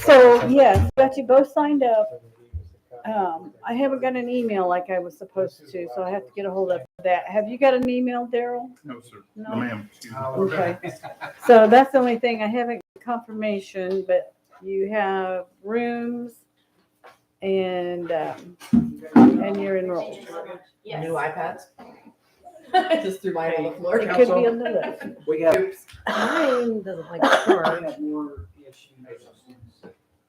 So, yes, got you both signed up. I haven't got an email like I was supposed to, so I have to get a hold of that. Have you got an email, Daryl? No, sir. No? No, ma'am. Excuse me. Okay. So that's the only thing. I haven't confirmation, but you have rooms and you're enrolled. New iPads. I just threw mine on the floor. It could be on the list. We got. Mine doesn't like charge.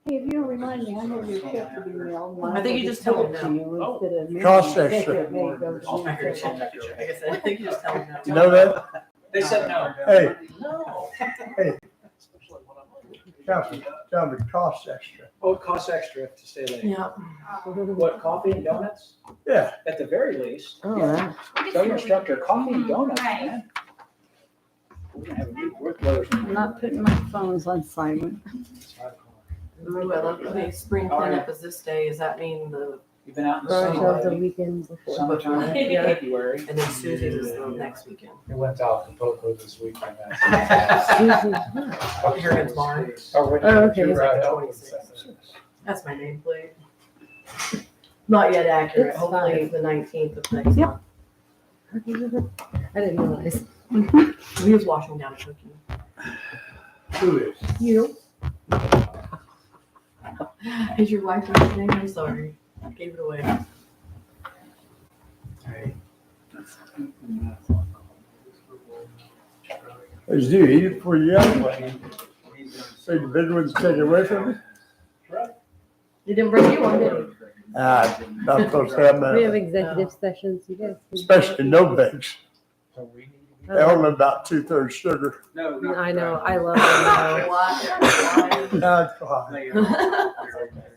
Hey, if you'll remind me, I have your check to be mailed. I think you just tell them to you instead of Cost mailing it. extra. It may go to you. Like I said, I think you just tell them no. You know that? They said no. Hey, No. hey, tell me, cost extra. Oh, it costs extra to stay late. Yeah. What, coffee and donuts? Yeah. At the very least. Oh, yeah. Tell your instructor, coffee and donuts, man. We're gonna have a big workload. I'm not putting my phones on silent. Ooh, I love the spring cleanup is this day. Does that mean the, You've been out in the Garage sun. has the weekends before? Summertime, February. And then Susie's is the next weekend. It went out in Poco this weekend. I'll be here again tomorrow. Oh, okay. It's like the 26th. That's my nameplate. Not yet accurate. It's Hopefully fine. the 19th of next Yep. month. I didn't realize. We was washing down a cookie. Who is? You. Is your wife your name? I'm sorry. I gave it away. As you eat it for you, so the big ones take it away from you? You didn't bring you one, did you? Not supposed to have We have that, executive sessions, you guys. especially no bakes. They only about 2/3 sugar. No, not I know, I love them. Not quite.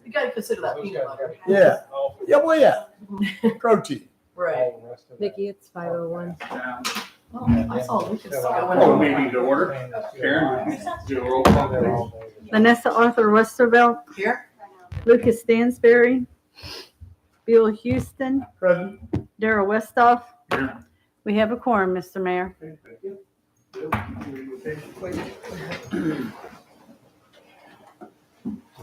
You gotta consider that peanut butter. Yeah, yeah, well, yeah, protein. Right. Nikki, it's 5:01. Oh, I saw Lucas Oh, going. meeting to order. Karen, do a roll call, please. Vanessa Arthur Westervelt, Here? Lucas Stansberry, Bill Houston, Present. Daryl Westoff. Here. We have a quorum, Mr. Mayor.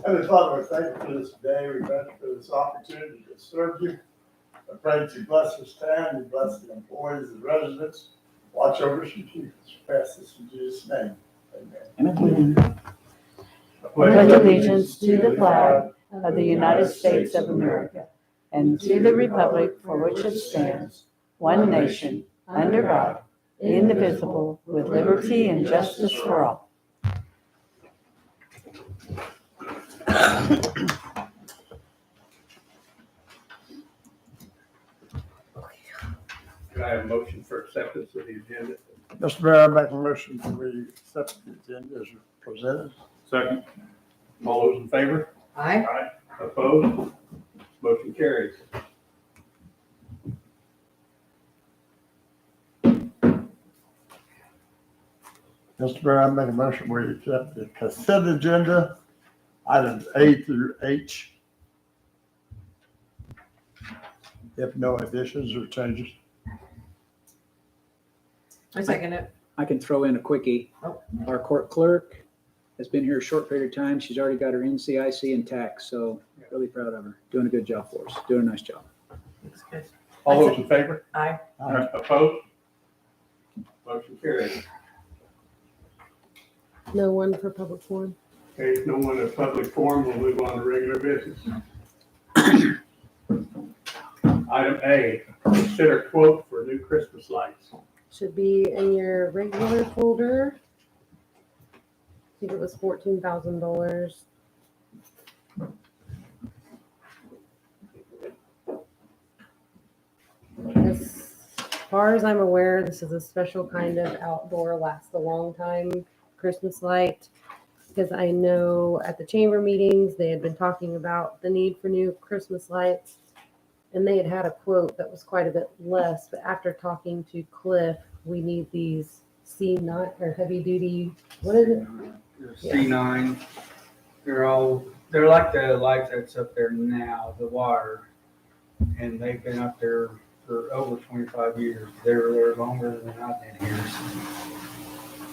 Heavenly Father, we thank you for this day. We thank you for this opportunity to serve you. I pray that you bless this town, you bless the employees, the residents. Watch over us and keep us. Pass this in Jesus' name. Amen. Pledge allegiance to the flag of the United States of America and to the republic for which it stands, one nation, under God, indivisible, with liberty and justice for all. Can I have a motion for acceptance of the agenda? Mr. Mayor, I make a motion that we accept the agenda as presented. Second. All those in favor? Aye. Aye. Opposed? Motion carries. Mr. Mayor, I make a motion we accept the consent agenda, items A through H. If no additions or changes. I second it. I can throw in a quickie. Oh. Our court clerk has been here a short period of time. She's already got her NCIC intact, so really proud of her. Doing a good job for us. Doing a nice job. Looks good. All those in favor? Aye. Opposed? Motion carries. No one for public forum. Okay, if no one in public forum, we'll move on to regular business. Item A, consider quote for new Christmas lights. Should be in your regular folder. I think it was $14,000. As far as I'm aware, this is a special kind of outdoor, last a long time Christmas light. Because I know at the chamber meetings, they had been talking about the need for new Christmas lights. And they had a quote that was quite a bit less, but after talking to Cliff, we need these C9 or heavy duty, what is it? C9, they're like the lights that's up there now, the wire. And they've been up there for over 25 years. They were there longer than I've been here.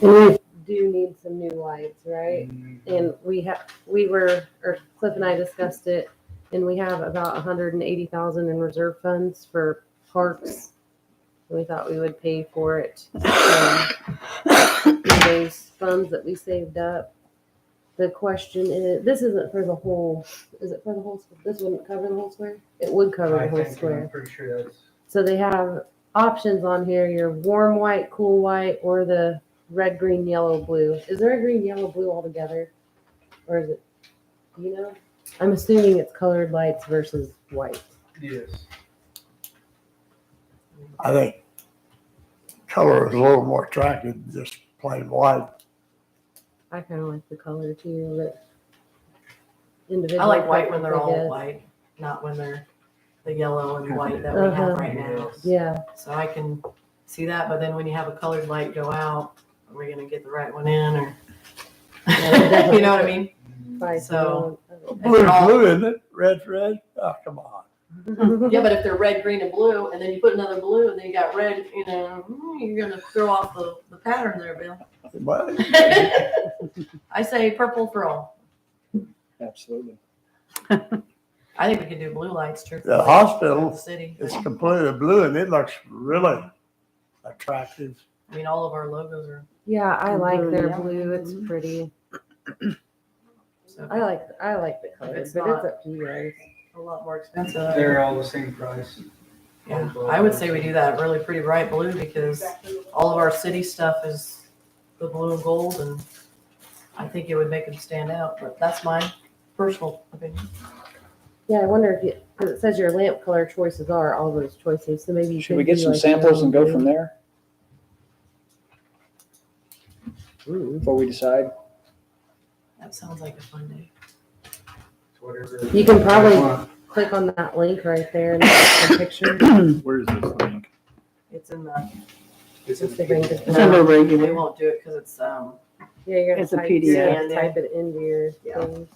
And we do need some new lights, right? Mhm. And Cliff and I discussed it, and we have about 180,000 in reserve funds for parks. We thought we would pay for it. Through those funds that we saved up. The question is, this isn't for the whole, is it for the whole, this wouldn't cover the whole square? It would cover the I whole think, I'm square. pretty sure that's, So they have options on here, your warm white, cool white, or the red, green, yellow, blue. Is there a green, yellow, blue all together? Or is it, you know? I'm assuming it's colored lights versus white. yes. I think color is a little more attractive than just plain white. I kind of like the color too, but individual. I like white when they're preference, I all guess. white, not when they're the yellow and white that we have right now. Yeah, So I can see that, but then when you have a colored light go out, are we gonna get the right one in or? You know what I mean? fine. So- Blue is blue, isn't it? Red's red? Oh, come on. Yeah, but if they're red, green, and blue, and then you put another blue, and then you got red, you know, you're gonna throw off the pattern there, Bill. But I say purple for all. Absolutely. I think we could do blue lights, truthfully. the hospital The city. is completely blue and it looks really attractive. I mean, all of our logos are, Yeah, I like Blue, their yeah. blue. It's pretty. so I like the color, It's but not- it's up to you guys. a lot more expensive. They're all the same price. Yeah, I would say we do that really pretty bright blue because all of our city stuff is the blue and gold, and I think it would make them stand out, but that's my personal opinion. Yeah, I wonder if you, because it says your lamp color choices are all those choices, so maybe you Should could we get do some like samples yellow and go blue. from there Ooh. before we decide? That sounds like a fun day. Whatever. You can probably- want. Click on that link right there and take a picture. Where's this link? It's in the, It's the ring. It's under we regular. won't do it because it's, Yeah, you're gonna It's a type, PDF. you're gonna type it into your Yeah. things.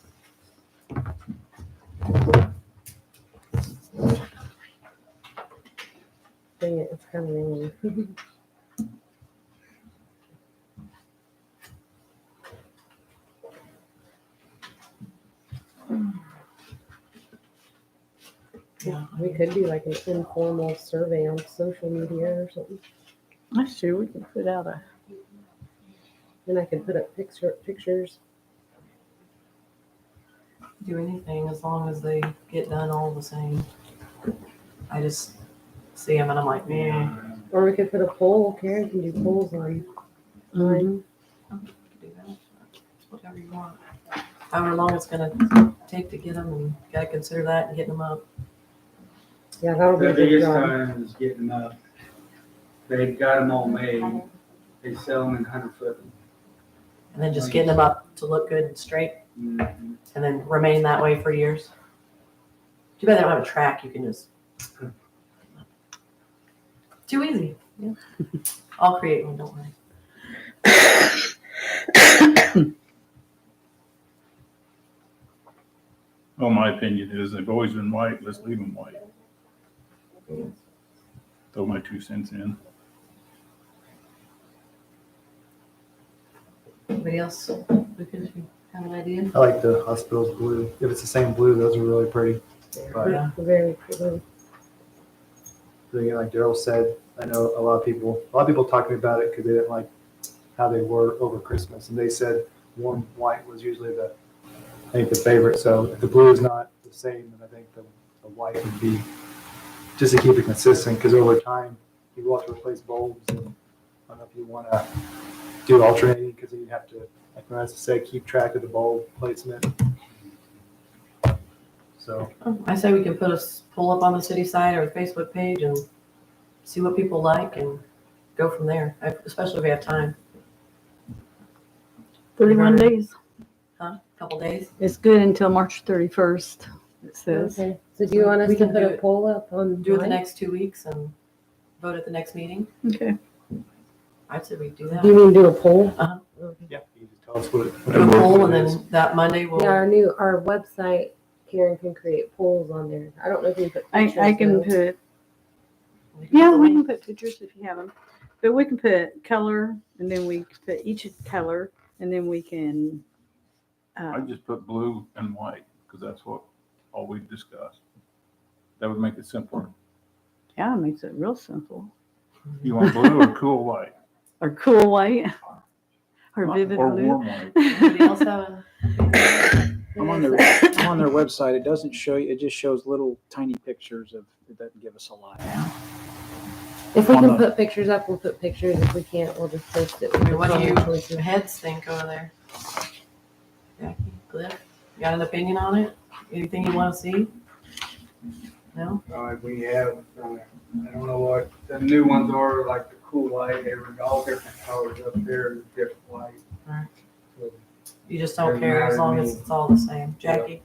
Dang it, it's coming in. yeah. We could do like an informal survey on social media or something. That's true. We can put out a. And I could put up pictures. Do anything as long as they get done all the same. I just see them and I'm like, man, Or we could put a poll. Karen can do polls on mine. do that. Whatever you want. However long it's gonna take to get them, and you gotta consider that and getting them up. Yeah, that'll be The a good biggest job. time is getting them up. They've got them all made. They sell them in 100-foot. And then just getting them up to look good and straight, Mhm. and then remain that way for years. Too bad they don't have a track, you can just. Too easy, yeah. I'll create one, don't worry. Well, my opinion is they've always been white. Let's leave them white. Throw my 2 cents in. Anybody else? Because you have an idea? I like the hospital's blue. If it's the same blue, those are really pretty. But Yeah. Very pretty. again, like Daryl said, I know a lot of people talked to me about it because they didn't like how they were over Christmas. And they said warm white was usually I think the favorite. So if the blue is not the same, then I think the white would be, just to keep it consistent, because over time, you will have to replace bulbs. And I don't know if you want to do alternating, because you have to, like Marissa said, keep track of the bulb placement. So, I say we can put a poll up on the city site or the Facebook page and see what people like and go from there, especially if we have time. 31 days. Couple days. It's good until March 31st, it says. Okay, so do you want us We to can put do a it. poll up on? Do it the mine? next 2 weeks and vote at the next meeting. Okay. I'd say we do Do that. you mean do a poll? Uh-huh. Okay. yeah, you just tell us what Do a poll and it is. then that Monday we'll. Yeah, our website, Karen can create polls on there. I don't know if you can put pictures. I can though. put, yeah, we can put pictures if you have them. But we can put color, and then we can put each color, and then we can, I just put blue and white, because that's all we discussed. That would make it simpler. yeah, it makes it real simple. You want blue or cool white? Or cool white, or vivid Or blue. warm white? Anybody else have a? I'm on their website. It doesn't show you, it just shows little tiny pictures of, it doesn't give us a lot. If we On can the- put pictures up, we'll put pictures. If we can't, we'll just post it. I mean, what do Color you choices. heads think over there? Jackie, Cliff, you got an opinion on it? Anything you want to see? No? We have, I don't know what the new ones are, like the cool light, they're all different colors up there, different light. Right. So, You just don't Doesn't care as matter to long me. as it's all the same. Jackie?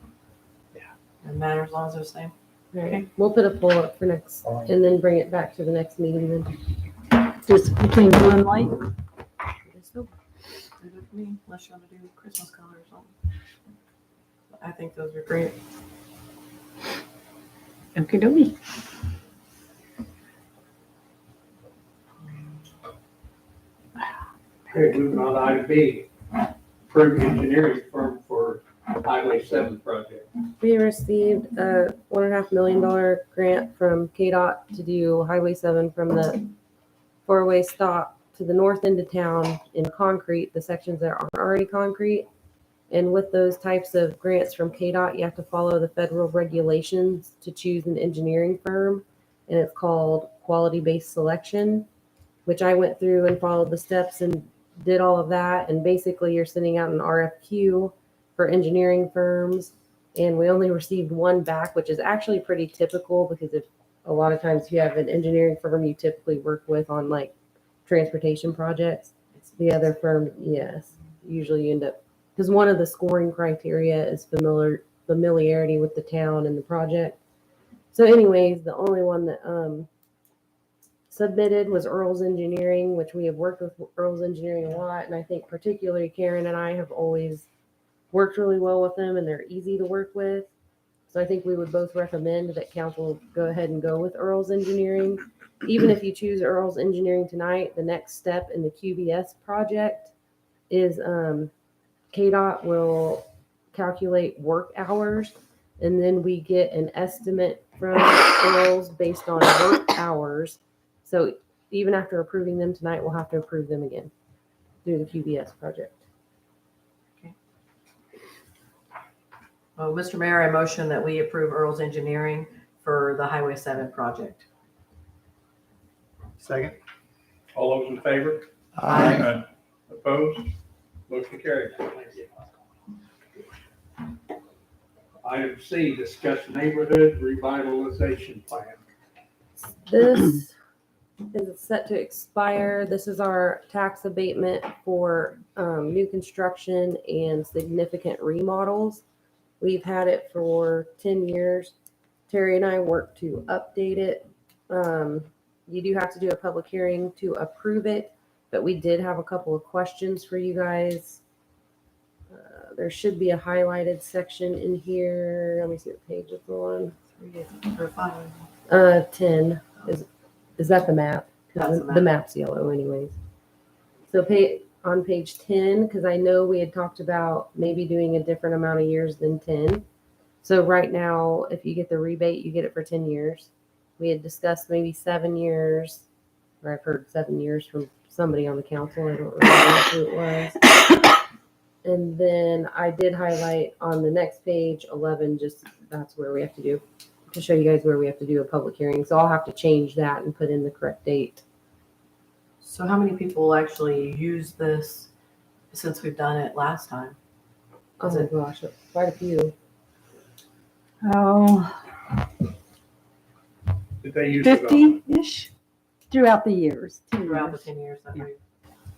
Yeah. It matters as long as they're the same. Right. We'll put a poll up for next, and then bring it back to the next meeting then. Just between blue and white. Good with me, unless you want to do Christmas color or something. I think those are great. Okie dokie. Okay, moving on to item B, approve engineering firm for Highway 7 project. We received a $1.5 million grant from KDOT to do Highway 7 from the four-way stop to the north end of town in concrete, the sections that aren't already concrete. And with those types of grants from KDOT, you have to follow the federal regulations to choose an engineering firm. And it's called quality-based selection, which I went through and followed the steps and did all of that. And basically you're sending out an RFQ for engineering firms. And we only received one back, which is actually pretty typical because if a lot of times if you have an engineering firm you typically work with on like transportation projects, the other firm, yes, usually you end up, because one of the scoring criteria is familiarity with the town and the project. So anyways, the only one that submitted was Earl's Engineering, which we have worked with Earl's Engineering a lot. And I think particularly Karen and I have always worked really well with them and they're easy to work with. So I think we would both recommend that council go ahead and go with Earl's Engineering. Even if you choose Earl's Engineering tonight, the next step in the QBS project is KDOT will calculate work hours, and then we get an estimate from Earl's based on work hours. So even after approving them tonight, we'll have to approve them again through the QBS project. Well, Mr. Mayor, I motion that we approve Earl's Engineering for the Highway 7 project. Second? All those in favor? Aye. Opposed? Motion carried. Item C, discuss neighborhood revitalization plan. This is set to expire. This is our tax abatement for new construction and significant remodels. We've had it for 10 years. Terry and I worked to update it. You do have to do a public hearing to approve it, but we did have a couple of questions for you guys. There should be a highlighted section in here. Let me see what page it's on. Or 5. 10. Is that the map? 'Cause That's the map. the map's yellow anyways. So on page 10, because I know we had talked about maybe doing a different amount of years than 10. So right now, if you get the rebate, you get it for 10 years. We had discussed maybe 7 years, or I've heard 7 years from somebody on the council. I don't remember who it was. And then I did highlight on the next page, 11, just that's where we have to do, to show you guys where we have to do a public hearing. So I'll have to change that and put in the correct date. So how many people actually use this since we've done it last time? Oh my gosh, quite a few. Oh, Did they use it on? 50-ish throughout the years. 10 Throughout the years. 10 years that we,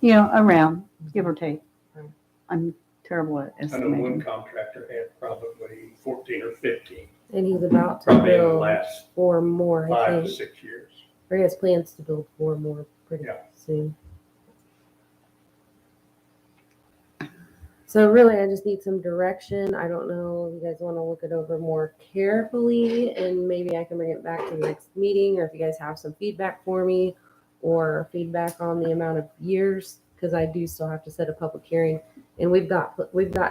You know, around, give or take. Right. I'm terrible at I know one estimating. contractor had probably 14 or 15, And he's about to probably in the build last 4 more, I 5 to think. 6 years. Or he has plans to build 4 more pretty Yeah. soon. So really, I just need some direction. I don't know if you guys want to look it over more carefully and maybe I can bring it back to the next meeting, or if you guys have some feedback for me, or feedback on the amount of years, because I do still have to set a public hearing. And we've got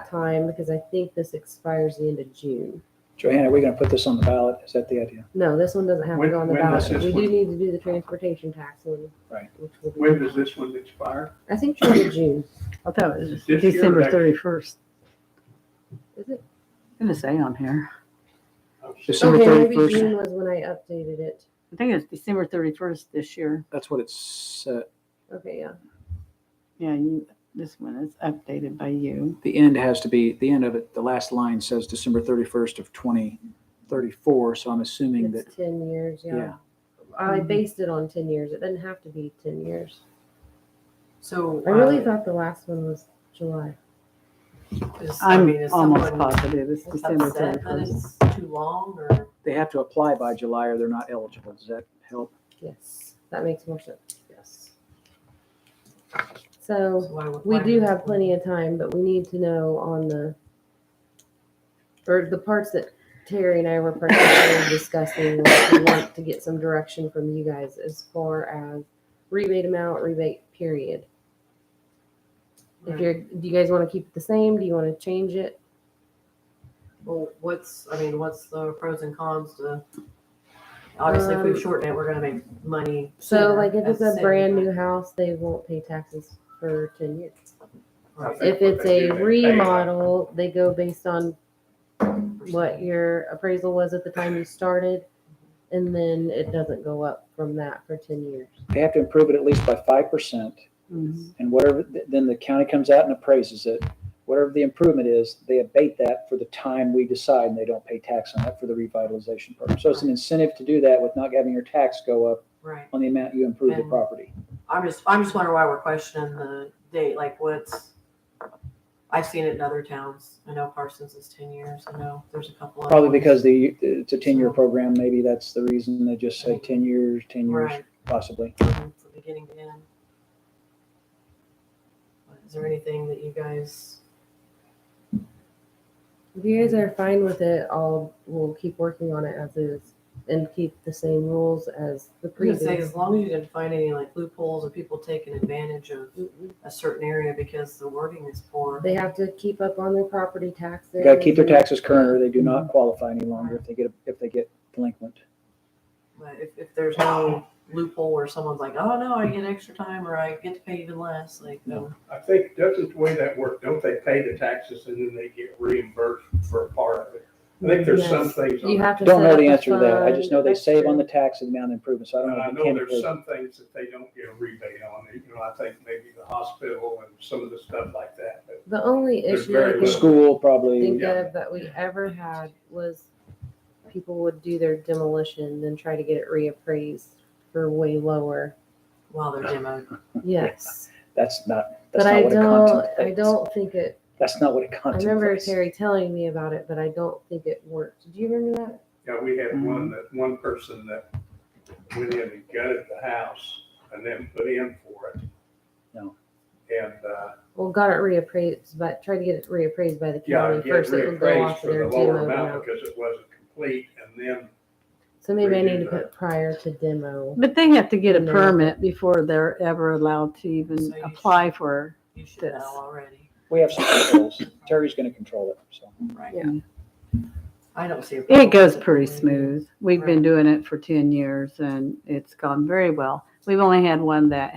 time, because I think this expires the end of June. Joanne, are we gonna put this on the ballot? Is that the idea? No, this one doesn't have to go on the When does ballot. this We do one- need to do the transportation tax one. Right. Which will be, When does this one expire? I think June to June. I thought it was Is this year or December next? 31st. Is it? I'm gonna say on here. December Okay, maybe 31st. June was when I updated it. I think it's December 31st this year. That's what it's set. Okay, yeah. Yeah, this one is updated by you. The end has to be, the end of it, the last line says December 31st of 2034, so I'm assuming that, It's 10 years, yeah. yeah. I based it on 10 years. It doesn't have to be 10 years. So. I really thought the last one was July. I'm is almost someone positive it's December upset that 31st. it's too long, or? They have to apply by July or they're not eligible. Does that help? Yes, that makes more sense. Yes. So why would- we why do would- have plenty of time, but we need to know on the parts that Terry and I were particularly discussing, what we want to get some direction from you guys as far as rebate amount, rebate period. If do you guys want to keep it the same? Do you want to change it? Well, what's the pros and cons to, obviously if we shorten it, we're gonna make money. So sooner like if as it's a a city, brand but- new house, they won't pay taxes for 10 years. Right. think If what it's they a do, they pay remodel, they go based on what your appraisal was at the time you started, and then it doesn't go up from that for 10 years. They have to improve it at least by 5%. Mhm. And whatever, then the county comes out and appraises it. Whatever the improvement is, they abate that for the time we decide, and they don't pay tax on that for the revitalization program. So it's an incentive to do that with not having your tax go up Right. on the amount you improve the And- property. I'm just wondering why we're questioning the date, like I've seen it in other towns. I know Parsons is 10 years. I know there's a couple of. Probably because it's a 10-year program, maybe that's the reason they just say 10 years, Right, possibly. from beginning to end. Is there anything that you guys, If you guys are fine with it, we'll keep working on it as is and keep the same rules as the I was gonna say, previous. as long as you didn't find any like loopholes or people taking advantage of a certain area because the wording is poor. They have to keep up on their property taxes. They gotta keep their taxes current or they do not qualify any longer if they get delinquent. But if there's no loophole where someone's like, oh no, I get extra time or I get to pay even less, like, no. I think, doesn't the way that work, don't they pay the taxes and then they get reimbursed for a part of it? I think there's some Yes. things on You it. have to Don't set know up the a answer to that. I fund. just know they That's save true. on the tax and the amount of improvement, so I don't And know I if know they there's can. some things that they don't get a rebate on. I think maybe the hospital and some of the stuff like that. But The only There's issue I very can The little. school probably, think Yeah. of that we ever had was people would do their demolition, then try to get it reappraised for way lower. While they're demoed. Yes. that's not But I what it don't contemplates. think it, That's not what it I contemplates. remember Terry telling me about it, but I don't think it worked. Did you remember that? Yeah, we had one person that went in and gutted the house and then put in for it. No. And, Well, got it reappraised, but tried to get it reappraised by the yeah, county get first. It would go reappraised off of for their the lower demo amount amount. because it wasn't complete and then, So maybe I need to redo put prior to demo. But they have to get a And then- permit before they're ever allowed to even So you apply for. You should This. know already. We have some controls. Terry's gonna control it, so. Right. Yeah. I don't see a problem. It goes with pretty the way smooth. We've been doing it for 10 years and it's gone very well. We've only had one that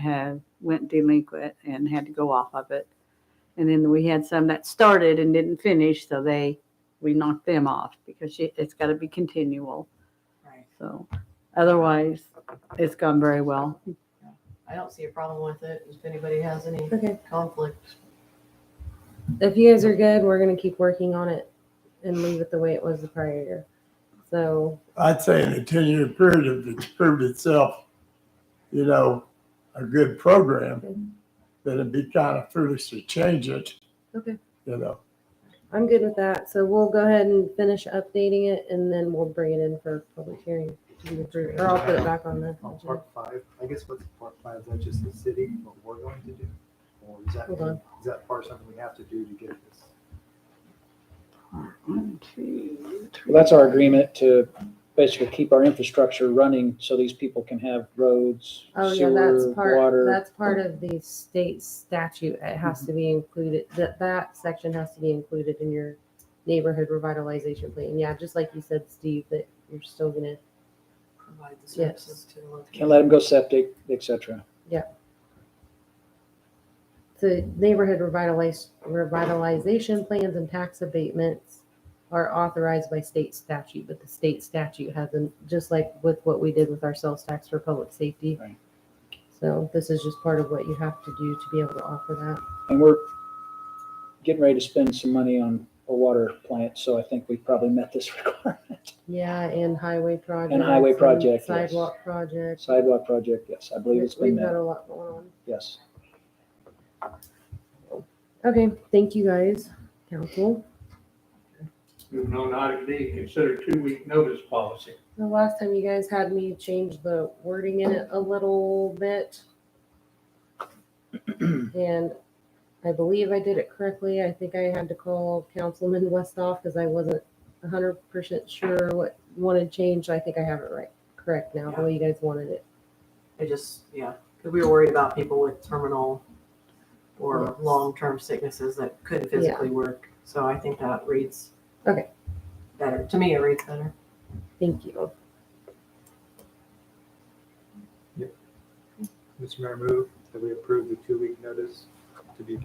went delinquent and had to go off of it. And then we had some that started and didn't finish, so we knocked them off because it's got to be continual. Right. So otherwise, it's gone very well. I don't see a problem with it. If anybody has any Okay. conflict. If you guys are good, we're gonna keep working on it and leave it the way it was the prior year. So I'd say in a 10-year period, if it's proved itself, a good program, then it'd be kind of foolish to change it. Okay. I'm good with that. So we'll go ahead and finish updating it and then we'll bring it in for public hearing to be approved. Or I'll put it back on the On agenda. part 5, I guess what's part 5, is that just the city, what we're going to do? Or is that, Hold on. is that part something we have to do to get this? One, two, Well, that's our agreement to basically keep our infrastructure running so these people can have roads, Oh, yeah, that's sewer, water. that's part of the state statute. It has to be included, that section has to be included in your neighborhood revitalization plan. Yeah, just like you said, Steve, that you're still gonna, Provide the Yes. services to the local. Can't let them go septic, et cetera. the neighborhood revitalization plans and tax abatements are authorized by state statute, but the state statute hasn't, just like with what we did with our sales tax for public safety. Right. So this is just part of what you have to do to be able to offer that. And we're getting ready to spend some money on a water plant, so I think we probably met this requirement. Yeah, and highway projects. And highway project, yes. Sidewalk project. Sidewalk project, yes, I believe it's been We've got met, a lot going on. yes. Okay, thank you guys, council. Moving on to item D, consider 2-week notice policy. The last time you guys had me change the wording in it a little bit. And I believe I did it correctly. I think I had to call Councilman Westhoff because I wasn't 100% sure what wanted changed. I think I have it right, correct now, the way you guys wanted it. It just, yeah, because we were worried about people with terminal or Yes. long-term sicknesses that couldn't physically work. So I think that reads Okay. better. To me, it reads better. Thank you. Mr. Mayor, move that we approve the 2-week notice to be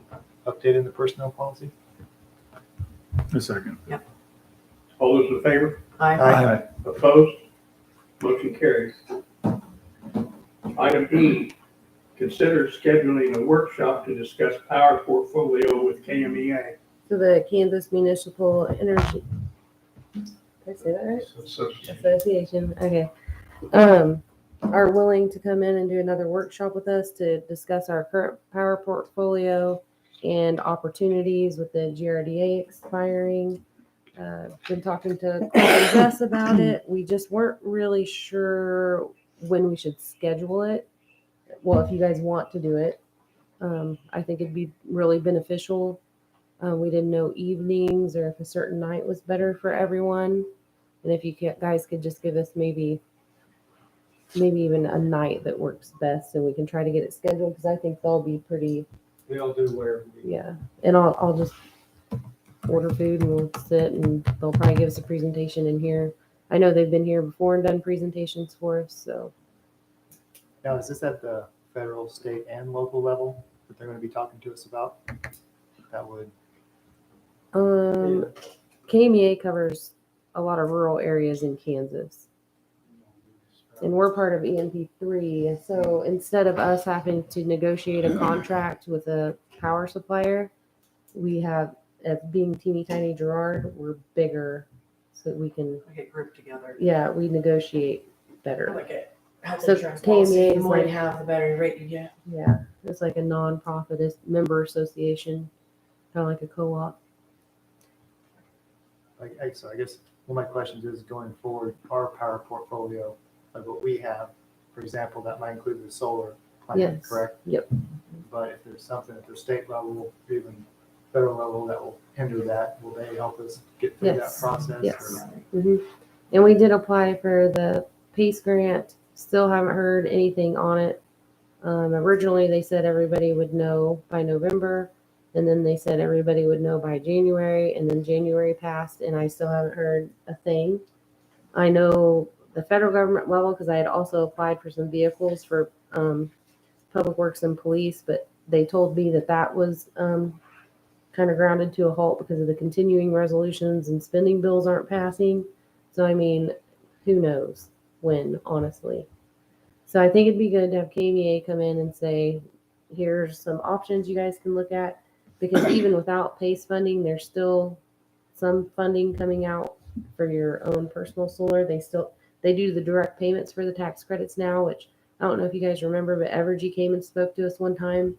updated in the personnel policy. A second. All those in favor? Aye. Opposed? Motion carries. Item E, consider scheduling a workshop to discuss power portfolio with KMEA. So the Kansas Municipal Energy, did I say that right? Association, okay. Are willing to come in and do another workshop with us to discuss our current power portfolio and opportunities with the GRDA expiring. Been talking to Cliff and Jess about it. We just weren't really sure when we should schedule it. Well, if you guys want to do it, I think it'd be really beneficial. We didn't know evenings or if a certain night was better for everyone. And if you guys could just give us maybe even a night that works best, and we can try to get it scheduled, because I think they'll be pretty, We all do whatever we. yeah. And I'll just order food and we'll sit and they'll probably give us a presentation in here. I know they've been here before and done presentations for us, so. Now, is this at the federal, state, and local level that they're going to be talking to us about? That would, KMEA covers a lot of rural areas in Kansas. And we're part of EMP3. So instead of us having to negotiate a contract with a power supplier, we have, as being teeny tiny Girard, we're bigger so that we can, We get grouped together. yeah, we negotiate better. Like a health So insurance policy. KMEA The is more you like- have, the better rate you get. Yeah, it's like a non-profit member association, kind of like a co-op. so I guess one of my questions is going forward, our power portfolio, like what we have, for example, that might include the solar plant, Yes. correct? Yep. But if there's something at the state level, or even federal level that will hinder that, will they help us get through that Yes. process? Yes. or- And we did apply for the PACE grant. Still haven't heard anything on it. Originally, they said everybody would know by November, and then they said everybody would know by January, and then January passed, and I still haven't heard a thing. I know the federal government level, because I had also applied for some vehicles for public works and police, but they told me that was kind of grounded to a halt because of the continuing resolutions and spending bills aren't passing. So, I mean, who knows when, honestly. So I think it'd be good to have KMEA come in and say, here's some options you guys can look at, because even without PACE funding, there's still some funding coming out for your own personal solar. They do the direct payments for the tax credits now, which I don't know if you guys remember, but Evergy came and spoke to us one time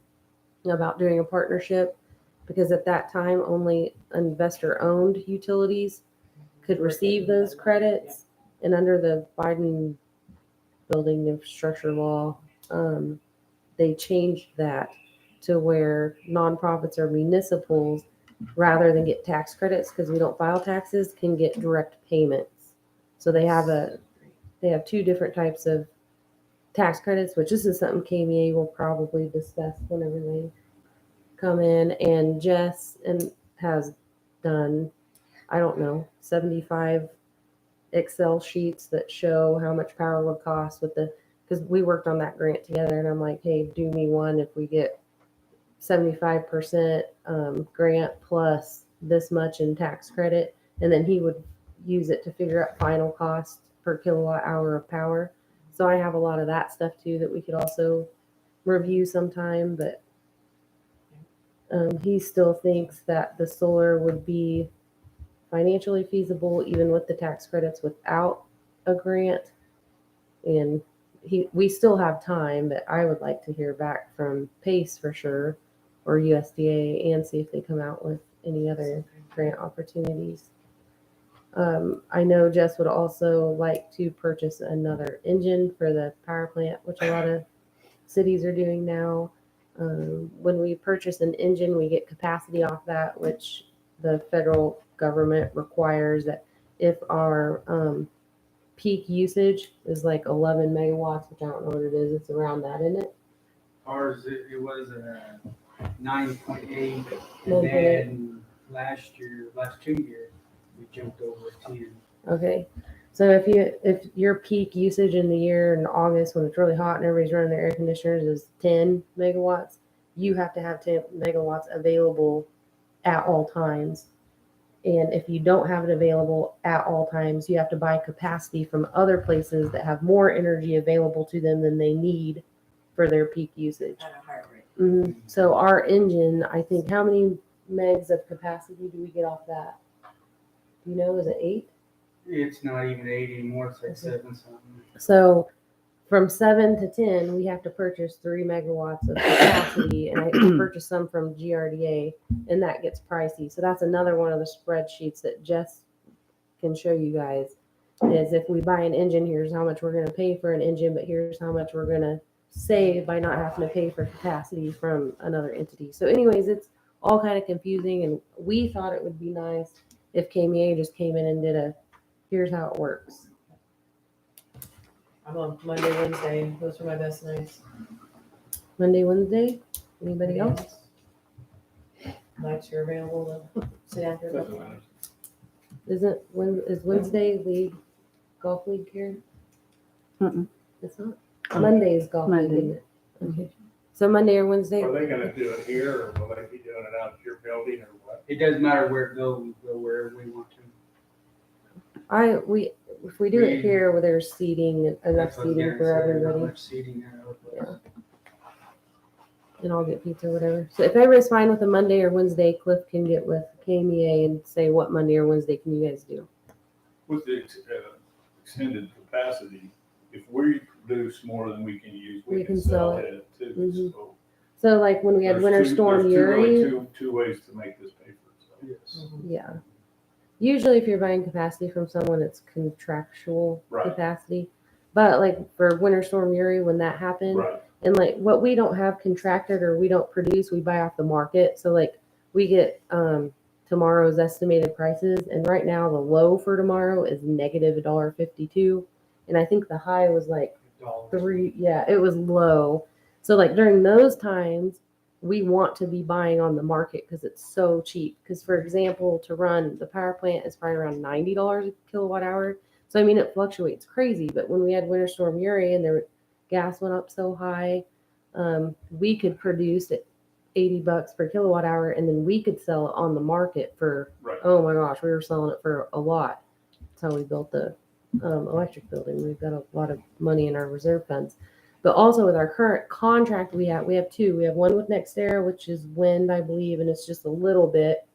about doing a partnership, because at that time only investor-owned utilities could receive those credits. And under the Biden building infrastructure law, they changed that to where nonprofits or municipals, rather than get tax credits because we don't file taxes, can get direct payments. So they have two different types of tax credits, which this is something KMEA will probably discuss whenever they come in. And Jess has done, I don't know, 75 Excel sheets that show how much power would cost because we worked on that grant together, and I'm like, hey, do me one if we get 75% grant plus this much in tax credit, and then he would use it to figure out final cost per kilowatt hour of power. So I have a lot of that stuff too that we could also review sometime, but he still thinks that the solar would be financially feasible even with the tax credits without a grant. And we still have time, but I would like to hear back from PACE for sure, or USDA, and see if they come out with any other grant opportunities. I know Jess would also like to purchase another engine for the power plant, which a lot of cities are doing now. When we purchase an engine, we get capacity off that, which the federal government requires that if our peak usage is like 11 megawatts, which I don't know what it is, it's around that, isn't it? Ours, it was 9.8, 9.8. and then last 2 years, we jumped over 10. Okay. So if your peak usage in the year in August when it's really hot and everybody's running their air conditioners is 10 megawatts, you have to have 10 megawatts available at all times. And if you don't have it available at all times, you have to buy capacity from other places that have more energy available to them than they need for their peak usage. At a higher rate. Mm-hmm. So our engine, I think, how many megs of capacity do we get off that? Do you know, is it 8? It's not even 8 anymore, it's like 7 something. So from 7 to 10, we have to purchase 3 megawatts of capacity, and I purchased some from GRDA, and that gets pricey. So that's another one of the spreadsheets that Jess can show you guys, is if we buy an engine, here's how much we're going to pay for an engine, but here's how much we're going to save by not having to pay for capacity from another entity. So anyways, it's all kind of confusing, and we thought it would be nice if KMEA just came in and did here's how it works. I'm on Monday, Wednesday. Those are my best nights. Monday, Wednesday? Anybody else? Nights you're available to sit down here. Is Wednesday league golf league here? Mm-mm. It's not. Monday is golf league, Monday. isn't it? Okay. So Monday or Wednesday? Are they gonna do it here, or will they be doing it out at your building, or what? It doesn't matter where it goes, we go wherever we want to. If we do it here where there's seating, enough That's what I was seating gonna for say, not everybody, much seating there. Yeah. And I'll get pizza or whatever. So if everybody's fine with a Monday or Wednesday, Cliff can get with KMEA and say what Monday or Wednesday can you guys do. With the extended capacity, if we produce more than we can use, we can sell it too. Mhm. So So like when we had Winter Storm Uri, Two ways to make this pay for itself. Yes. yeah. Usually if you're buying capacity from someone, it's contractual Right. capacity. But like for Winter Storm Uri, when that happened, Right. and like what we don't have contracted or we don't produce, we buy off the market. So like we get tomorrow's estimated prices, and right now the low for tomorrow is negative $1.52, and I think the high was like $3. Yeah, it was low. So like during those times, we want to be buying on the market because it's so cheap. Because for example, to run the power plant is probably around $90 a kilowatt hour. So I mean, it fluctuates crazy. But when we had Winter Storm Uri and gas went up so high, we could produce at $80 per kilowatt hour, and then we could sell it on the market for, Right. oh my gosh, we were selling it for a lot. That's how we built the electric building. We've got a lot of money in our reserve funds. But also with our current contract we have two. We have one with NextEra, which is wind, I believe, and it's just a little bit.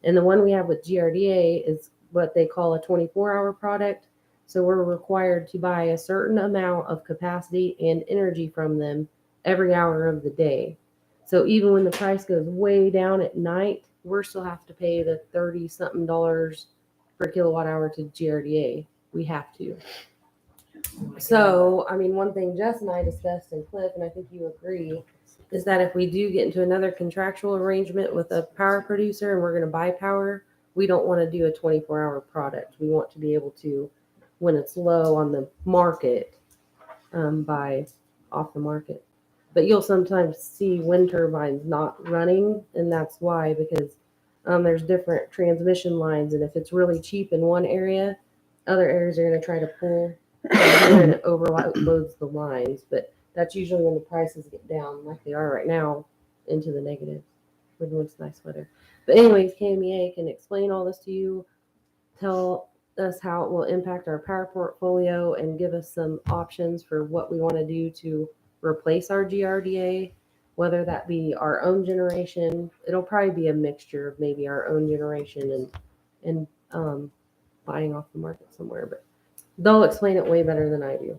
And the one we have with GRDA is what they call a 24-hour product. So we're required to buy a certain amount of capacity and energy from them every hour of the day. So even when the price goes way down at night, we're still have to pay the $30-something per kilowatt hour to GRDA. We have to. So, I mean, one thing Jess and I discussed, and Cliff, and I think you agree, is that if we do get into another contractual arrangement with a power producer and we're going to buy power, we don't want to do a 24-hour product. We want to be able to when it's low on the market, buy off the market. But you'll sometimes see wind turbines not running, and that's why, because there's different transmission lines, and if it's really cheap in one area, other areas are going to try to pull, and it overloads the lines. But that's usually when the prices get down, like they are right now, into the negative when it's nice weather. But anyways, KMEA can explain all this to you, tell us how it will impact our power portfolio, and give us some options for what we want to do to replace our GRDA, whether that be our own generation. It'll probably be a mixture of maybe our own generation and buying off the market somewhere, but they'll explain it way better than I do.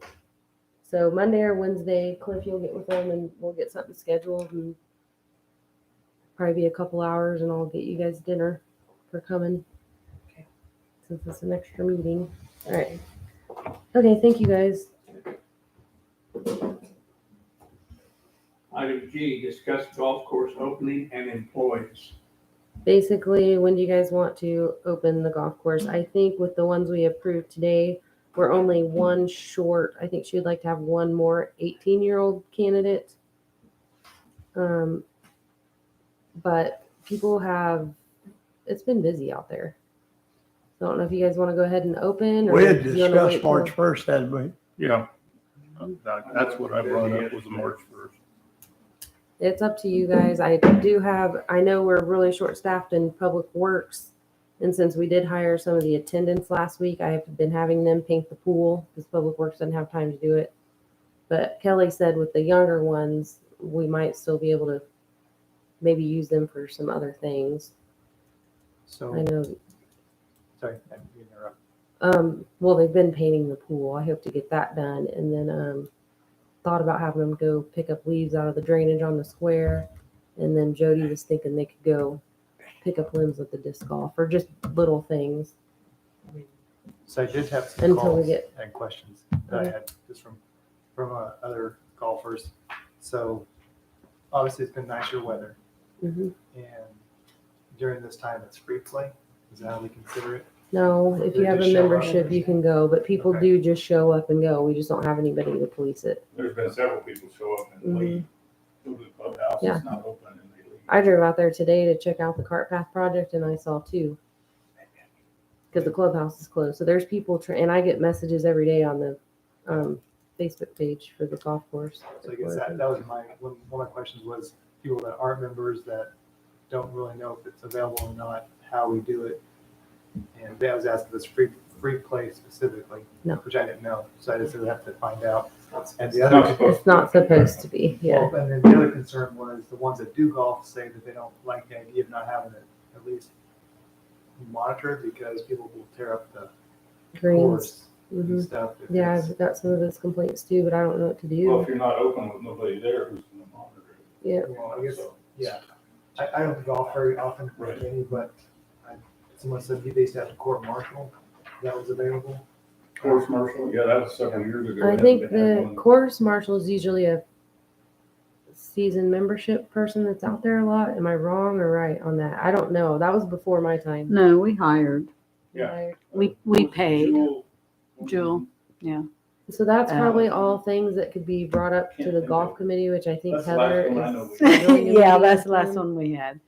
So Monday or Wednesday, Cliff, you'll get with them and we'll get something scheduled, and probably be a couple hours, and I'll get you guys dinner for coming. Okay. Since it's an extra meeting. All right. Okay, thank you guys. Item G, discuss golf course opening and employees. Basically, when do you guys want to open the golf course? I think with the ones we approved today, we're only one short. I think she'd like to have one more 18-year-old candidate. But people it's been busy out there. So I don't know if you guys want to go ahead and open, or We had if you wanna wait discussed till- March 1st, hadn't we? Yeah. That's what I brought up was March 1st. It's up to you guys. I know we're really short-staffed in Public Works. And since we did hire some of the attendants last week, I've been having them paint the pool because Public Works doesn't have time to do it. But Kelly said with the younger ones, we might still be able to maybe use them for some other things. So, I know. sorry, I didn't mean to interrupt. Well, they've been painting the pool. I hope to get that done. And then thought about having them go pick up leaves out of the drainage on the square. And then Jody was thinking they could go pick up limbs with the disc golf, or just little things. So I did have some Until we calls get- and questions that I had just from other golfers. So obviously it's been nicer weather, Mm-hmm. and during this time it's free play. Is that how we consider it? No, if you They have a just show up? membership, you can go, but people Okay. do just show up and go. We just don't have anybody to police it. There's been several people show up and leave. Go to the clubhouse, Yeah. it's not open, and they leave. I drove out there today to check out the cart path project, and I saw two. Because the clubhouse is closed. So there's people, and I get messages every day on the Facebook page for the golf course. So I guess that was one of my questions was people that aren't members that don't really know if it's available or not, how we do it. And I was asking this free play specifically, No. which I didn't know. So I just have to find out. And the It's not other, supposed It's not supposed to be, yeah. well, and then the other concern was the ones that do golf say that they don't like the idea of not having it at least monitored, because people will tear up the Greens. course Hmm. and stuff. if Yeah, it's- I've got some of those complaints too, but I don't know what to Well, do. if you're not open with nobody there, who's gonna monitor it? Yeah. Well, I guess, So, yeah. I don't golf very often, Right. Jenny, but someone said they used to have a court martial that was available. Course martial, yeah, that was several years ago. I Haven't think had the one. course marshal is usually a season membership person that's out there a lot. Am I wrong or right on that? I don't know. That was before my time. No, we hired. Yeah. We paid. Jewel. So that's probably all things that could be brought up to the golf committee, which I think That's the Heather last one I know is. we had. scheduling a Yeah, meeting that's the with last them. one we had.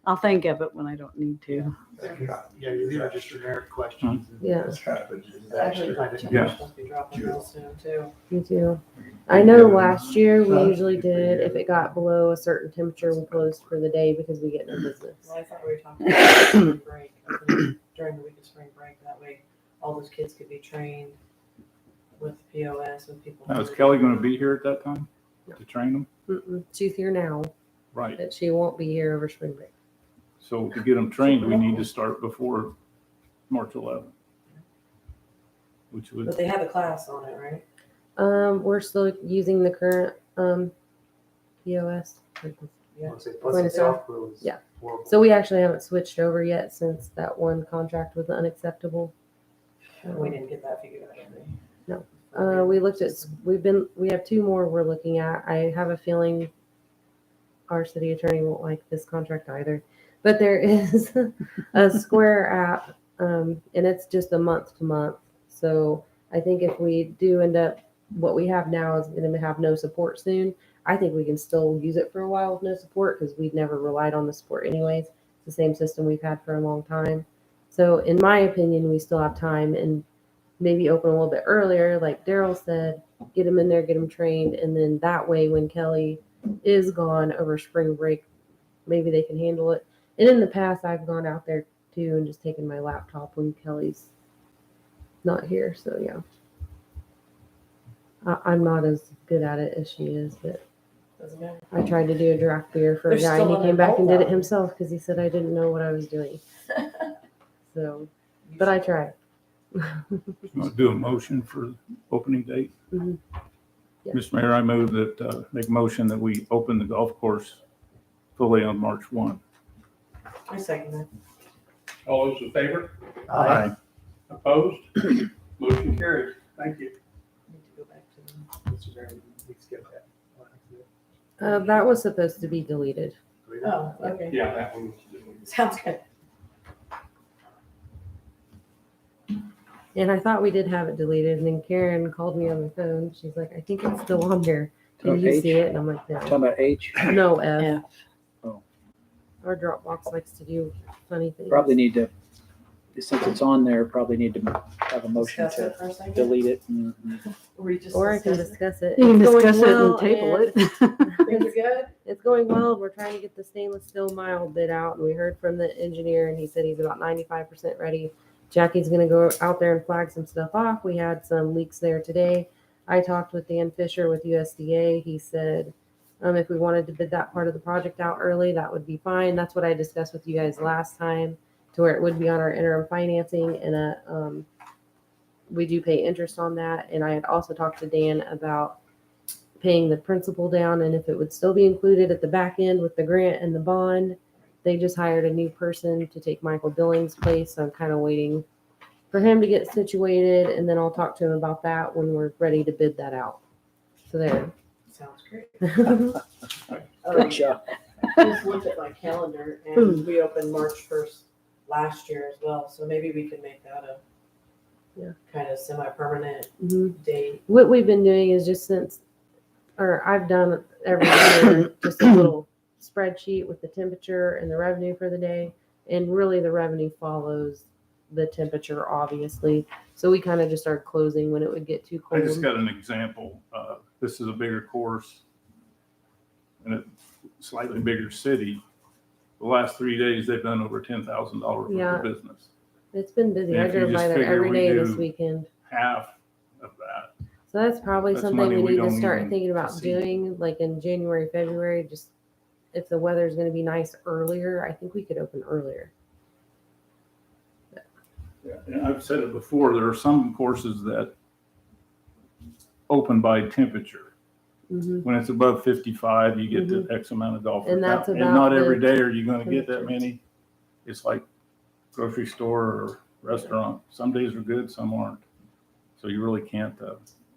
I'll think of it when I don't need to. Yeah, these are just generic questions. Yeah, That's kind of a I disaster. didn't- Yeah. Supposed to be dropping real soon too. me too. I know last year we usually did, if it got below a certain temperature, we closed for the day because we get no business. Well, I thought we were talking about spring break, opening during the week of spring break. That way, all those kids could be trained with POS, with people. Now, is Kelly gonna be here at that time to train them? Mm-mm. She's here now, Right. but she won't be here over spring break. So to get them trained, we need to start before March 11th. Which But would, they have a class on it, right? We're still using the current POS. Yeah. Plus the Point of sale. software was Yeah. horrible. So we actually haven't switched over yet since that one contract was unacceptable. We didn't get that figured out, did we? No. We looked at, we have two more we're looking at. I have a feeling our city attorney won't like this contract either. But there is a Square app, and it's just a month to month. So I think if we do end up, what we have now is going to have no support soon. I think we can still use it for a while with no support because we've never relied on the support anyways. It's the same system we've had for a long time. So in my opinion, we still have time and maybe open a little bit earlier, like Daryl said, get them in there, get them trained. And then that way, when Kelly is gone over spring break, maybe they can handle it. And in the past, I've gone out there too and just taken my laptop when Kelly's not here. So yeah, I'm not as good at it as she is, but Doesn't matter. I tried to do a draft beer for a There's guy and still he came back and an did it adult himself because he said I didn't know what I was doing. So, but I tried. You want to do a motion for opening date? Mhm. Yeah. Mr. Mayor, I move that, make a motion that we open the golf course fully on March 1. I second that. All those in favor? Aye. Opposed? Motion carried. Thank you. Need to go back to them. Mr. Mayor, we skipped that. That was supposed to be deleted. Oh, okay. Yeah, that one was. Sounds good. And I thought we did have it deleted. And then Karen called me on the phone. She's like, I think it's still on there. Can you see it? And I'm like, Talking no. about H, No F. Yeah. Oh. Our Dropbox likes to do funny things. probably need to, since it's on there, probably need to have a motion Discuss to it for a second. delete it. We just Or I can discuss it. discuss it. You can It's going discuss it well, and table it. Things are good? It's going well. We're trying to get the stainless steel mile bid out, and we heard from the engineer, and he said he's about 95% ready. Jackie's going to go out there and flag some stuff off. We had some leaks there today. I talked with Dan Fisher with USDA. He said if we wanted to bid that part of the project out early, that would be fine. That's what I discussed with you guys last time, to where it would be on our interim financing, and we do pay interest on that. And I had also talked to Dan about paying the principal down and if it would still be included at the back end with the grant and the bond. They just hired a new person to take Michael Billings' place, so I'm kind of waiting for him to get situated, and then I'll talk to him about that when we're ready to bid that out. So there. Sounds great. Good job. Just looked at my calendar and we opened March 1st last year as well, so maybe we can make that Yeah. kind of semi-permanent Mhm. date. What we've been doing is I've done every year just a little spreadsheet with the temperature and the revenue for the day. And really the revenue follows the temperature, obviously. So we kind of just started closing when it would get too I cold. just got an example. This is a bigger course in a slightly bigger city. The last 3 days, they've done over $10,000 worth Yeah. of business. It's been busy. And I if you drove by just there figure every we day do- this weekend. Half of that. So that's probably That's something money we we need to don't start even thinking about see. doing, like in January, February, just if the weather's going to be nice earlier, I think we could open earlier. Yeah, and I've said it before, there are some courses that open by temperature. Mhm. When it's above 55, you get the X amount of golfers. And that's And about not the every day are you gonna get that temperature. many. It's like grocery store or restaurant. Some days are good, some aren't. So you really can't,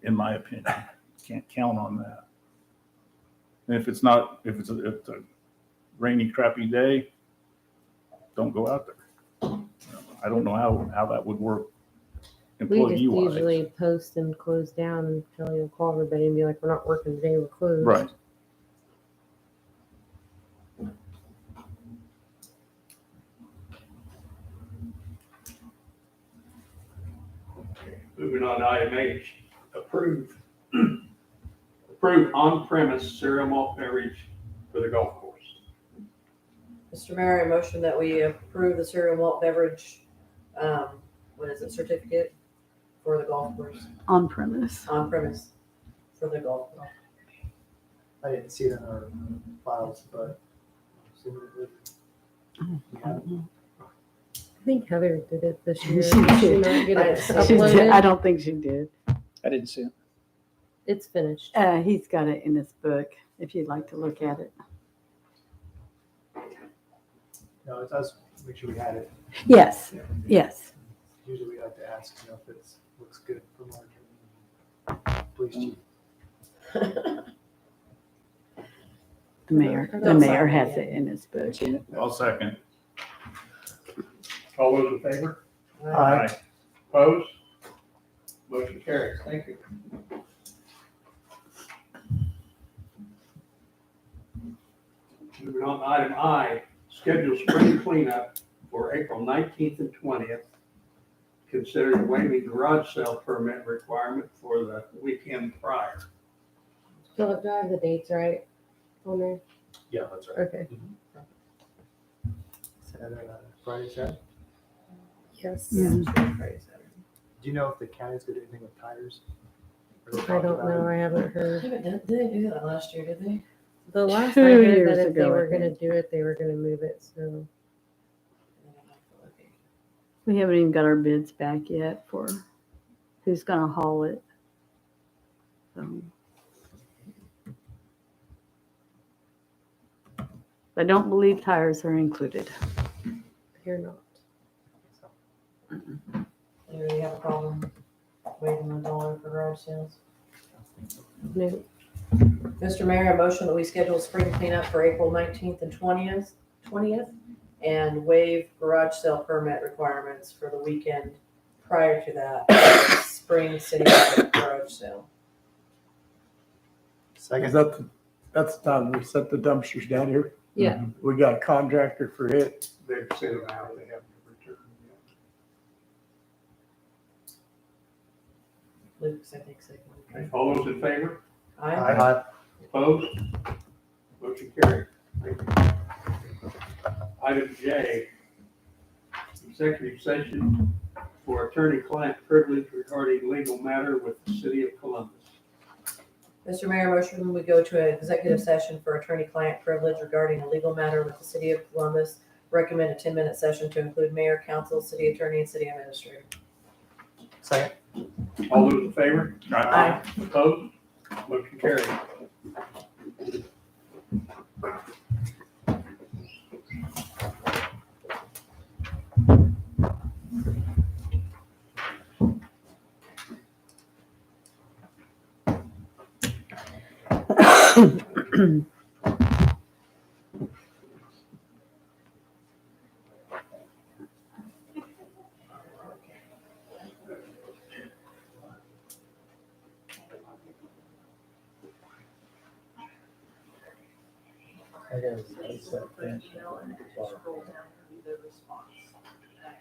in my opinion, can't count on that. And if it's a rainy, crappy day, don't go out there. I don't know how that would work We just employee-wise. usually post and close down, and Kelly will call everybody and be like, we're not working today, we're closed. Right. Moving on to item H, approve on-premise cereal malt beverage for the golf course. Mr. Mayor, I motion that we approve the cereal malt beverage, certificate for the golf course, On premise. on premise for the golf course. I didn't see it in our files, but. I think Heather did it this year. She Did she did. not get it She She did. uploaded? I don't think she did. I didn't see it. It's finished. He's got it in his book, if you'd like to look at it. No, it does make sure we had it. Yes, yes. Usually we like to ask, if it looks good for marketing. Please, chief. The mayor has it in his book. Seen it? I'll second. All those in favor? Aye. Opposed? Motion carries. Thank you. Moving on to item I, schedule spring cleanup for April 19th and 20th. Considering waiving garage sale permit requirement for the weekend prior. Philip, do I have the dates right on there? Yeah, that's right. Okay. Friday, Saturday. Yes. Mhm. Do you know if the county's gonna do anything with tires? Or they I talked don't about know. it? I haven't heard. Did they do that last year, did they? The last 2 I heard years that if they ago, I were gonna think. do it, they were gonna move it, so. We haven't even got our bids back yet for who's gonna haul it. So. I don't believe tires are included. You're not. Do you have a problem waiving $1 for garage sales? No. Mr. Mayor, a motion that we schedule spring cleanup for April 19th and 20th, and waive garage sale permit requirements for the weekend prior to that, spring citywide garage sale. Is that that's the time we set the dumpsters down here? Yeah. We got a contractor for it. They've sent them out, they haven't returned them yet. Luke's, I think, second. Okay, all those in favor? Aye. Opposed? Motion carried. Thank you. Item J, executive session for attorney-client privilege regarding legal matter with the city of Columbus. Mr. Mayor, motion we go to an executive session for attorney-client privilege regarding a legal matter with the city of Columbus. Recommend a 10-minute session to include mayor, council, city attorney, and city administrator. Second. All those in favor? Aye. Opposed? Motion carried.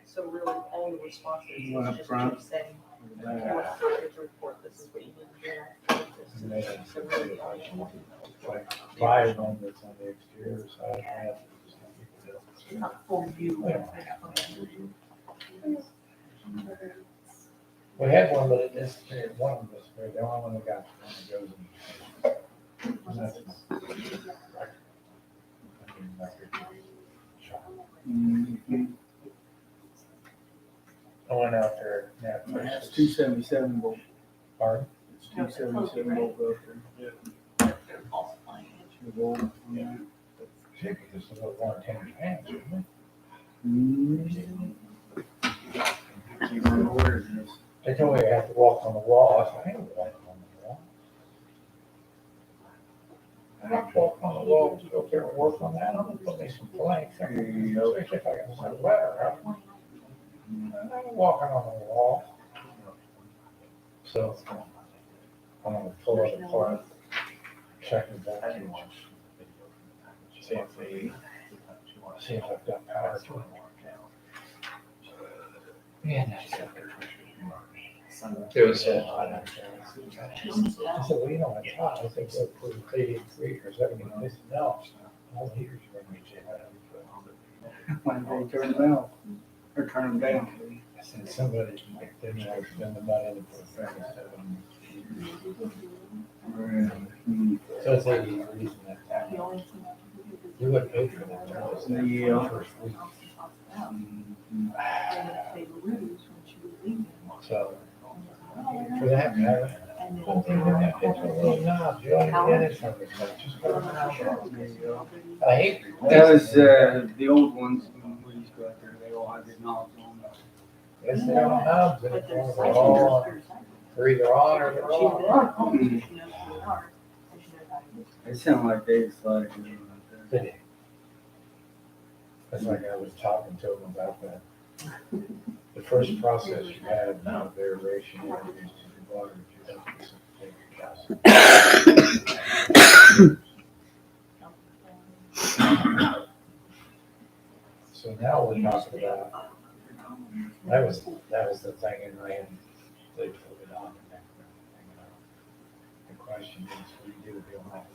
So really, all the responses You want up front? saying, if you want to start your report, this is what you need to do. So really, all you want Five on that's on the exterior side. to not for you. We had one, but it disappeared. One of them disappeared. The only one that got one that goes in. And that's- I went out there. That's 277 volt. Pardon? It's 277 volt up there. The volt, yeah. Shit, this is what 110 amps, isn't it? Can't remember where it is. They told me I have to walk on the wall. I said, I ain't walking on the wall. I'm not walking on the wall to go up there and work on that. I'm gonna put me some planks. Especially if I got some weather. I'm not walking on the wall. So I'm gonna pull it apart, check the vacuum. See if I've got power to it. Yeah, that's it. It was, I said, well, you know, I tried, I think they're pretty 83 or 70. They said, no, all the heaters are going to When they turn them out, or turn them down. I said, somebody didn't want to spend the money to put a furnace in. So it's 80 degrees in that time. You wouldn't pay for that. Yeah. First week. So, for that matter, it's a little knob, you don't get it from it, so just put it out. I hate. That was, the old ones, when we used to go out there, they all had the knobs on them. Yes, they don't knobs, they're all, they're either on or they're off. They sound like they slide. It's like I was talking to him about the first process you have now, variation, is the water, you have to take your calcium. So now we're talking about, that was the thing, and they put it on. The question is, what do you do with the line?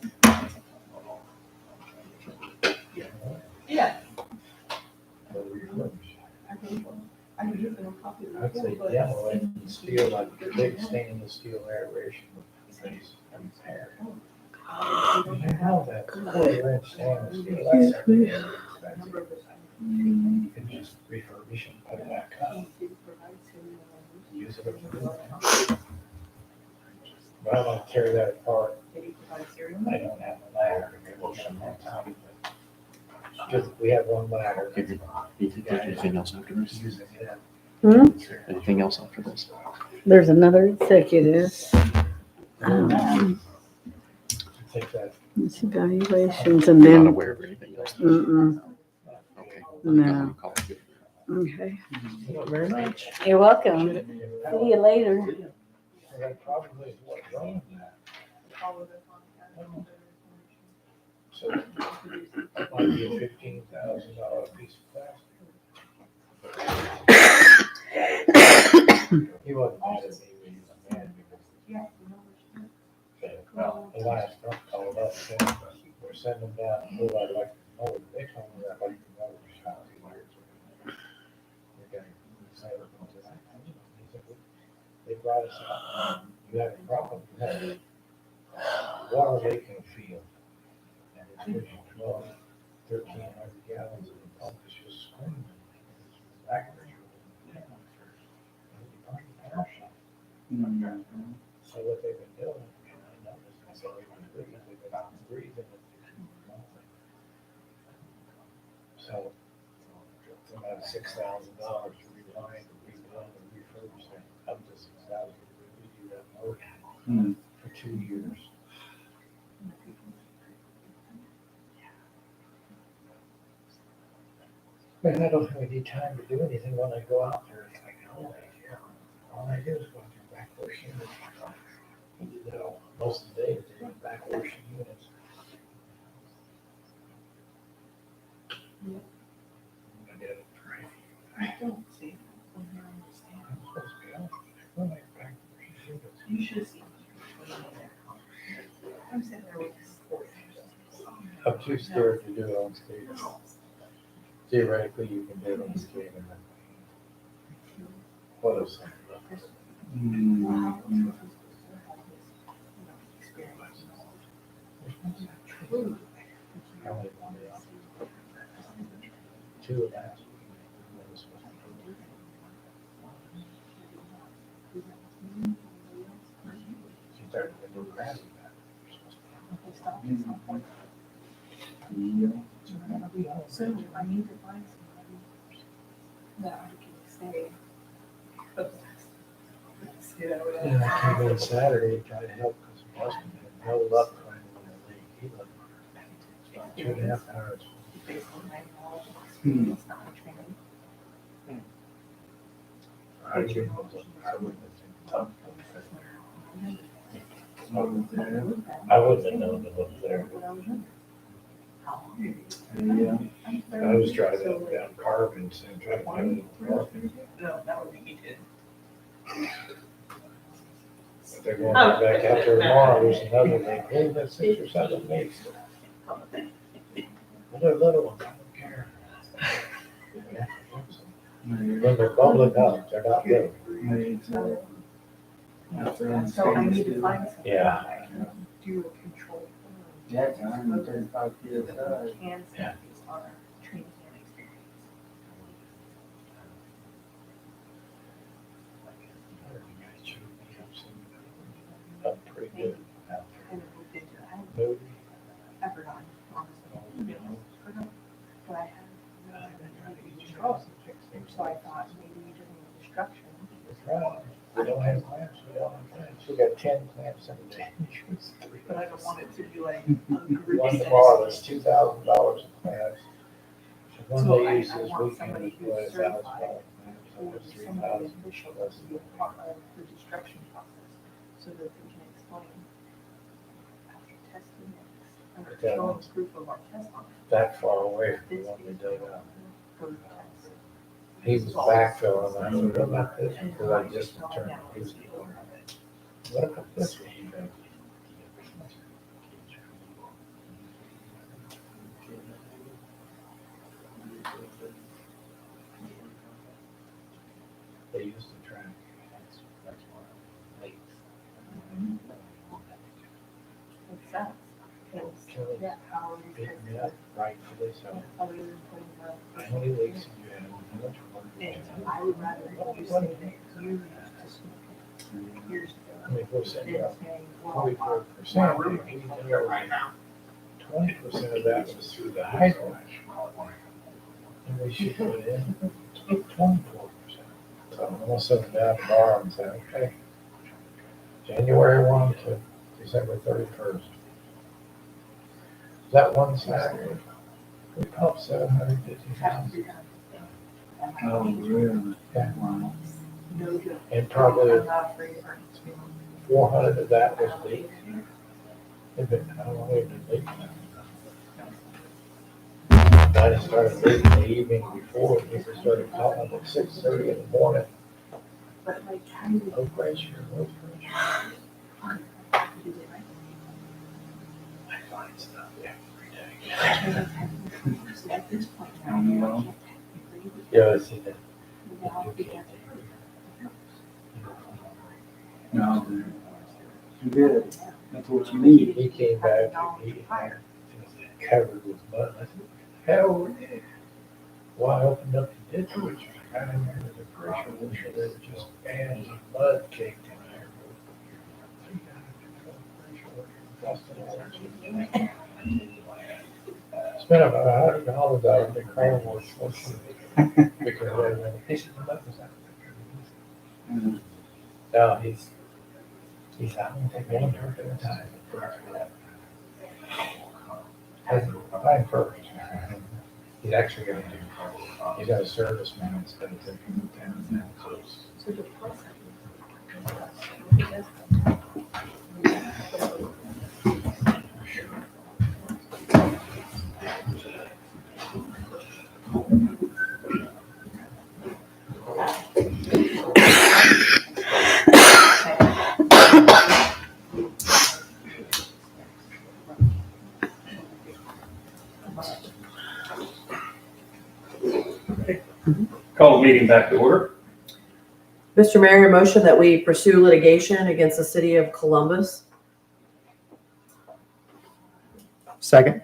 Yeah. Or refurbish? I'd say demo it and steel, like big stainless steel aeration things and repair. You know that quarter-inch stainless steel, that's expensive. You can just refurbish and put it back up. Use it as a but I want to tear that apart. I don't have a ladder to go some more time. Just, we have one ladder. Anything else after this? Using it. Anything else after this? There's another executive. Take that. It's evaluations and You're not then, aware of anything else? mm-mm, Okay. no. Call it. Okay. Thank you very much. You're welcome. See you later. That probably is what wrong with that. So that might be a $15,000 piece of plastic. He wasn't mad at me when he was mad because. Well, Elias Trump called up and said, we're sending them down, who I'd like to know, they told me I'd like to know the shot. They brought us out, you have a problem, you have a water leak in the field. And it's pushing 1,300 gallons of the pump is just screaming. Back there. So what they've been doing, and I noticed, I said, they've been out breathing. So it's about $6,000 to reline, rebuild, and refurbish it. Up to $6,000 to redo that motor for 2 years. But I don't have any time to do anything when I go out there. It's like, oh, yeah. All I do is go through back washing units. You know, most of the day, they're in back washing units. I did it for I don't see. I'm supposed to be out. I'm like back washing units. You should see. I'm sitting there with this. I'm too scared to do it on stage. Theoretically, you can do it on stage and then. What is something? Two of that. So I need to find somebody that I can say. Yeah, I came in Saturday to try to help because my husband had no luck finding a leak. He looked about 2.5 hours. Based on my knowledge and experience, not my training. I wouldn't have known to look there. I was driving up down Carbon and trying to find it. No, that would be good. But they're going back out there tomorrow. There's another thing. Hey, that's 6 or 7 weeks. Well, they're little ones. I don't care. When they're bubbling up, they're not little. So I need to find somebody Yeah. that can do a control. That's 135 kilos. That can set these on training and experience. I'm pretty good. I haven't looked into it. I haven't Movie. ever gotten, honestly. But I have. So I thought maybe you doing construction. That's right. We don't have clamps. We don't have clamps. We got 10 clamps in the 10 inches. But I don't want it to be like a group. One tomorrow is $2,000 in clamps. The one So they I use this want weekend somebody is who's $1,000 certified. clamps. for some of the officials to be a part of the destruction process, so that they can explain after testing it, and showing proof of our testing. That far away from the one they dug up. He was backfilling, and I said, what about this? Because I just turned, he was, what about this one? They used to track. That's why. Makes sense. Because that power is Beat me up, rightfully so. other than putting the. How many leaks have you had? How much work have you And had? I would rather you say that you just years I ago. mean, if we're sitting Than up saying, well, 44%, we're we can do it right now. 20% of that was through the hydro. And we should put in 24%. So I'm gonna sit down tomorrow and say, okay, January 1 to December 31st. That one Saturday, we pumped 750,000. Oh, really? Yeah. no joke. And probably I'm not afraid of hurting people. 400 of that was leaks. It'd been, how long had it been leaking? I started leaking the evening before, people started calling at 6:30 in the morning. But like, how do you No pressure, no pressure. do it right? I find stuff every day. At this point now, Yeah, I see that. No, you did. That's what you need. He came back and he had it covered with mud. I said, hell, yeah. Well, I opened up the ditch, which I got in there with a pressure washer that just added mud caked in there. Spent about $100 on the car wash. Because he said, the mud was out there. No, he's out and take one truck at a time. Fine first. He's actually gonna do, he's got a serviceman instead of taking him down. So the process. Call the meeting back to order. Mr. Mayor, a motion that we pursue litigation against the city of Columbus. Second.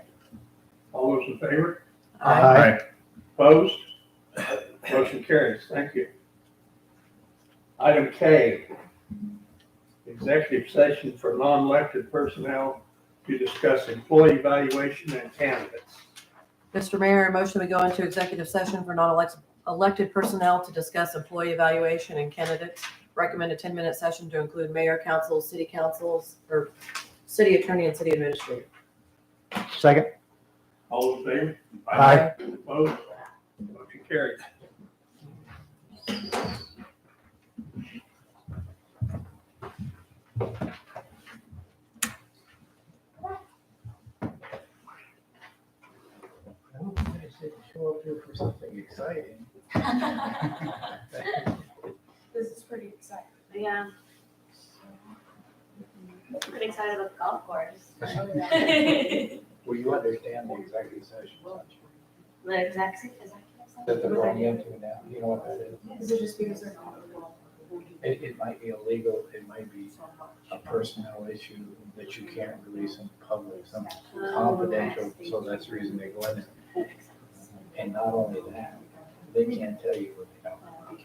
All those in favor? Aye. Opposed? Motion carries. Thank you. Item K, executive session for non-elected personnel to discuss employee evaluation and candidates. Mr. Mayor, a motion we go into executive session for non-elected personnel to discuss employee evaluation and candidates. Recommend a 10-minute session to include mayor, council, city councils, or city attorney and city administrator. Second. All in favor? Aye. Opposed? Motion carries. Show up here for something exciting. This is pretty exciting. Yeah. Pretty excited about the golf course. Well, you understand the executive session, don't you? The exact same, That they're going into now, you know what that is? Is it just because they're not? It might be illegal, it might be a personnel issue that you can't release in public, something confidential, so that's the reason they go in there. And not only that, they can't tell you what they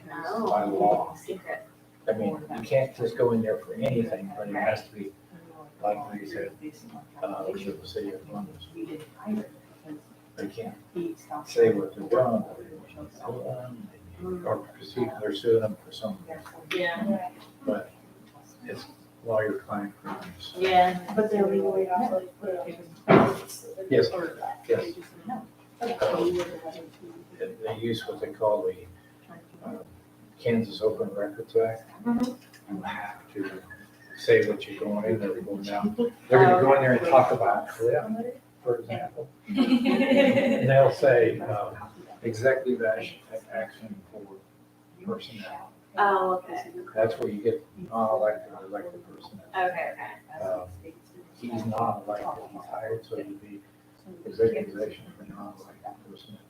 know by law. Secret. I mean, you can't just go in there for anything, but it has to be, like they said, with the city of Columbus. They can't say what they're doing, or proceed, they're suing them for something, Yeah. but it's lawyer-client privilege. Yeah. But they're legally not like put up. Yes, Or yes. no. They use what they call the Kansas Open Records Act, Mhm. you have to say what you're going in there for now. They're gonna go in there and talk about clip, for example. And they'll say, executive action for personnel. Oh, okay. That's where you get non-elected or elected personnel. Okay, He's non-elected, he's hired, so he'd be executive action for non-elected personnel.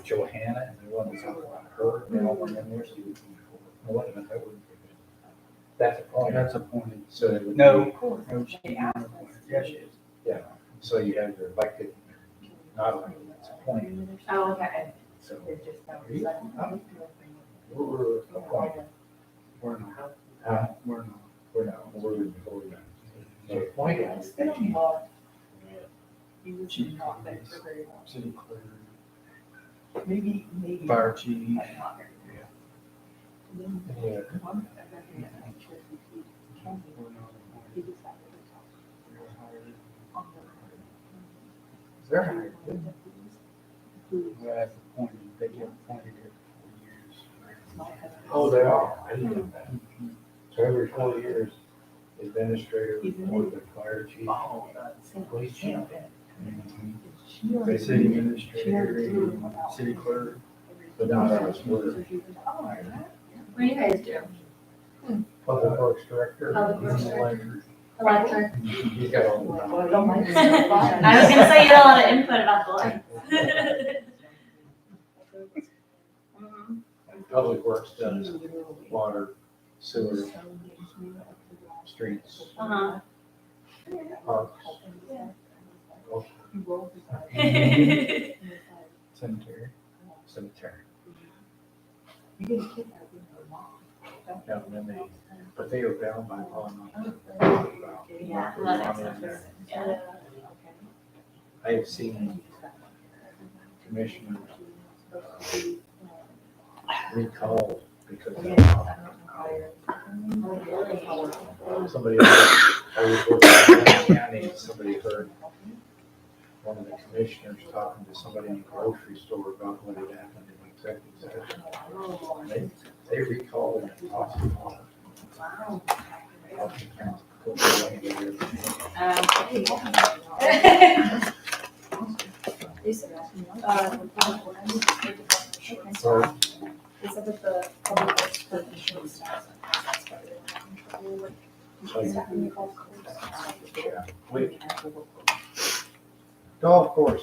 Johanna, and they want to talk about her, they all went in there, so you would be for, no, wait a minute, that wouldn't be good. That's a point. That's appointed. So it would No. be, No, she's not appointed. Yes, she is. yeah, so you have your elected, not elected, it's appointed, Oh, okay. so. We're appointed. We're not. We're not. We're not, we're appointed. So appointed. Chief police, city clerk. Maybe. Fire chief. Yeah. We're not appointed. They're hired. Well, that's appointed, they get appointed every 4 years. Oh, they are. I didn't know that. So every 4 years, administrator, or the fire chief, police chief. The city administrator, city clerk. But not us, we're What do you guys do? public works director. Public works Electric. Electric. He's got all the. I was gonna say you had a lot of input about the lights. Mhm. Public works does water, sewer, streets, Uh-huh. parks. Cemetery. Cemetery. Yeah, and then but they are bound by law not to. Yeah, that makes sense. Yeah. I have seen commissioners recalled because of somebody, I was working in the county, and somebody heard one of the commissioners talking to somebody in the grocery store about what had happened in executive session. They recalled and tossed it on. Wow. So, yeah, golf course.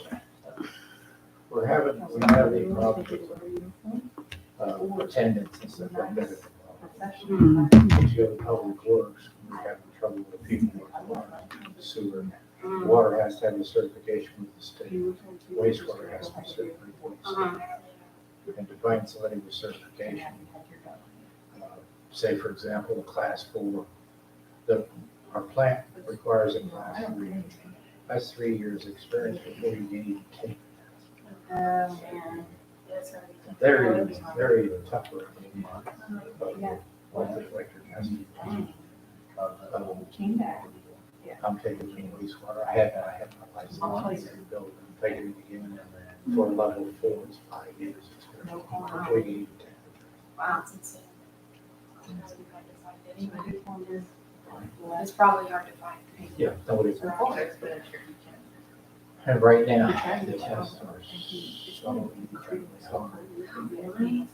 We have a problem with attendance and stuff like that. If you go to public works, we're having trouble with people with water, sewer. Water has to have a certification with the state. Wastewater has to be certified with the state. And to find somebody with certification, say for example, a class 4, our plant requires a class 3. That's 3 years experience before you can even take. Very tougher. Electric has to be. I'm taking in wastewater. I had my license in building. I'm taking it again for level 4, it's 5 years experience. Before you even take it. Wow, that's insane. It's probably hard to find. Yeah, nobody's. And right now, the tests are so incredibly hard. Really?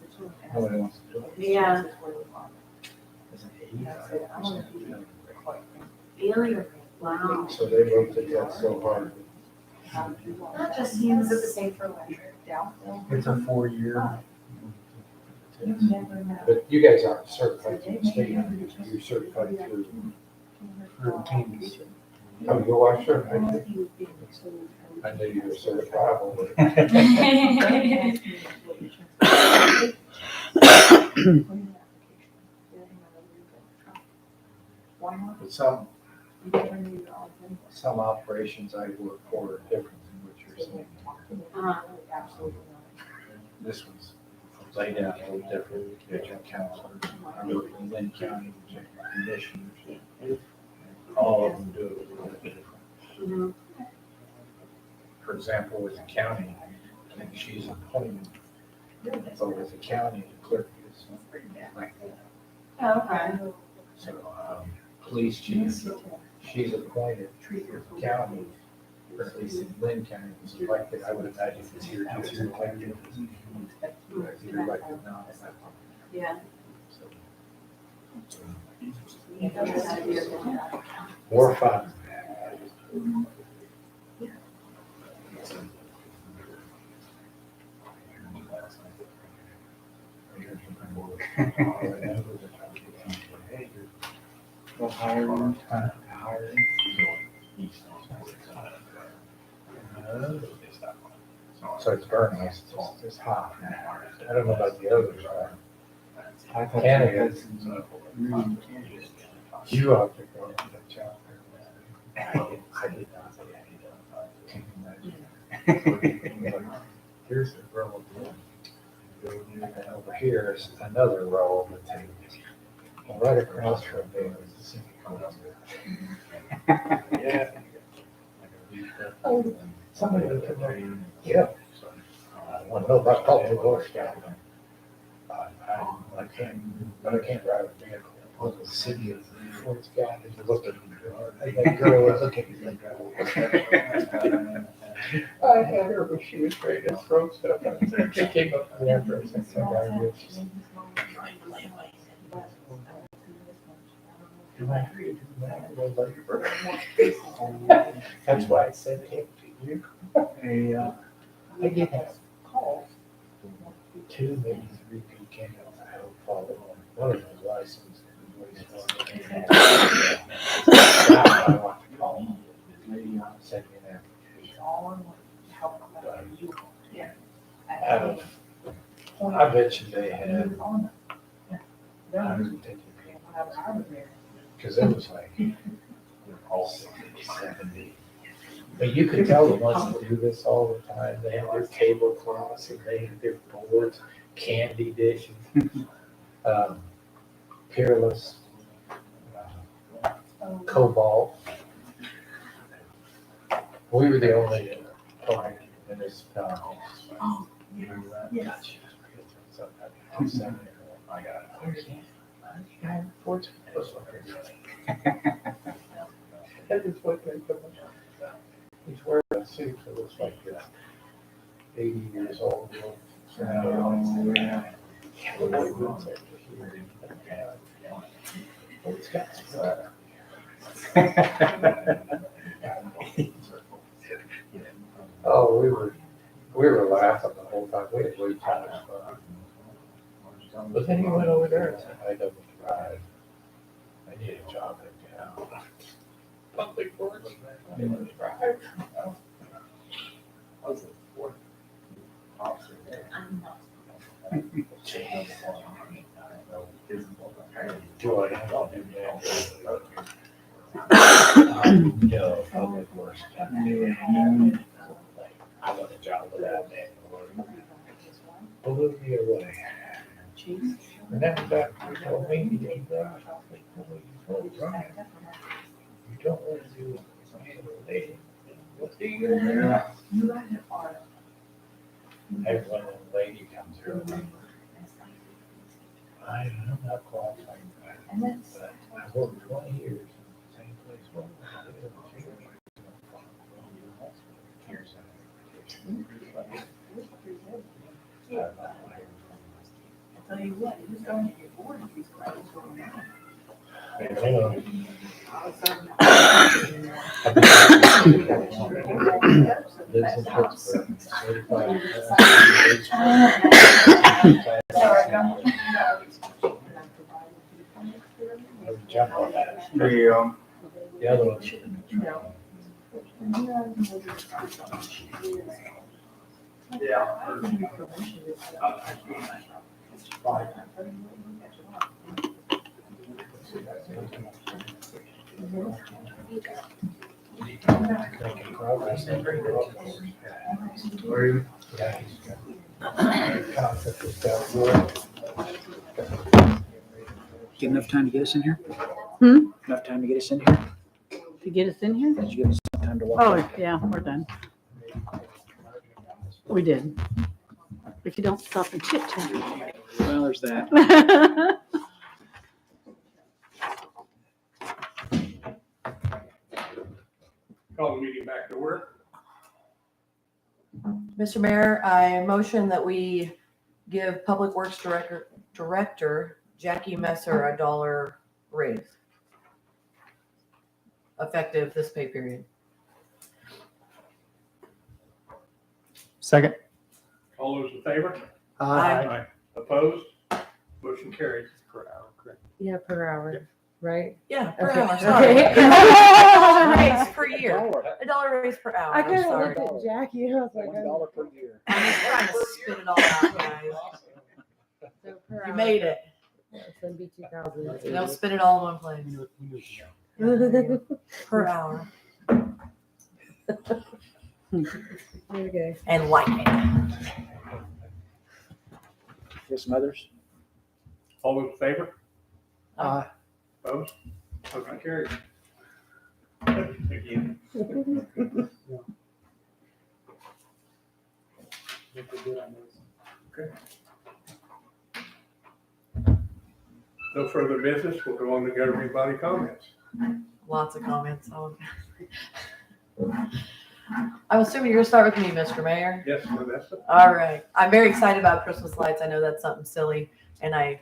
Nobody wants to do it. Yeah. It's an 85% failure rate. Really? Wow. So they wrote the test so hard. That just seems the same for electric. It's a 4-year. But you guys aren't certified through the state, you're certified through. Routines. Oh, you are certified? I knew you were certifiable, but. But some operations I work for are different than what you're saying. This one's laid out a little different. You got your counselors, I work in Lynn County, you got your commissioners. All of them do it a little bit different. For example, with the county, I think she's appointed. But with the county, the clerk Oh, okay. So, police chief, she's appointed county, or at least in Lynn County, was elected, I would imagine it's here too. It's elected. You're elected now. Yeah. More fun. Well, hiring. So it's burning, it's hot. I don't know about the others. I thought Canada, you ought to go to the job. I did not. Here's the roll. And over here is another roll of potatoes. And right across from there is the city council. Yeah. Oh, somebody looked at me. Yeah. I want to know about cultural Boy Scout. I can't drive a vehicle. Well, the city of Boy Scout is looking. That girl was looking. I had her, but she was ready to throw stuff. She came up to the entrance and said, do I hear you do that? Well, labor. That's why I said it to you. I did have calls. 2, maybe 3 people came out. I don't follow on. One of them was licensed. I want to call them. Send me an application. I bet you they had 150 people. Because it was like all 60, 70. But you could tell the ones that do this all the time, they have their tablecloths and they have their boards, candy dishes, Peerless, Cobalt. We were the only municipality. Oh, Remember that? yes. I got it. That is what they put. He's wearing a suit that looks like this. 80 years old. It's got sweater. Oh, we were laughing the whole time. We had way too much fun. But then he went over there and said, I don't drive. I need a job in town. Public works. I didn't drive. I was the 4th officer there. Joy, I don't do that. No, public works. I want a job without that. Blew me away. And then back, he told me he didn't drive. You don't want to do it. What do you do? Every when a lady comes here, I'm not qualified, but I worked 20 years in the same place. I'll tell you what, who's going to get bored of these classes going on? Lives in Pittsburgh, certified. The other one should have been trained. Making progress. Where are you? Yeah, he's got concept has got work. Get enough time to get us in here? Hmm? Enough time to get us in here? To get us in here? Did you give us enough time to walk? Oh, yeah, we're done. We did. If you don't stop and chit chat. Well, there's that. Call the meeting back to order. Mr. Mayor, I motion that we give Public Works Director Jackie Messer a $1 raise effective this pay period. Second. All those in favor? Aye. Opposed? Motion carries. Per hour, correct. Yeah, per hour, right? Yeah, per Okay. hour, sorry. Okay. $1 raise per year. $1 raise per hour. I I'm kind of sorry. looked at Jackie and I was like, $1 per year. I'm just trying to spit it all out, guys. so per You hour. made it. Yeah, so it'd be 2,000. Don't spit it all in one place. Per hour. Okay. And like it. Get some others? All those in favor? Aye. Opposed? Motion carries. Again. Okay. No further business. We'll go on to government body comments. Lots of comments. I'm assuming you're gonna start with me, Mr. Mayor. Yes, Vanessa? All right. I'm very excited about Christmas lights. I know that's something silly, and I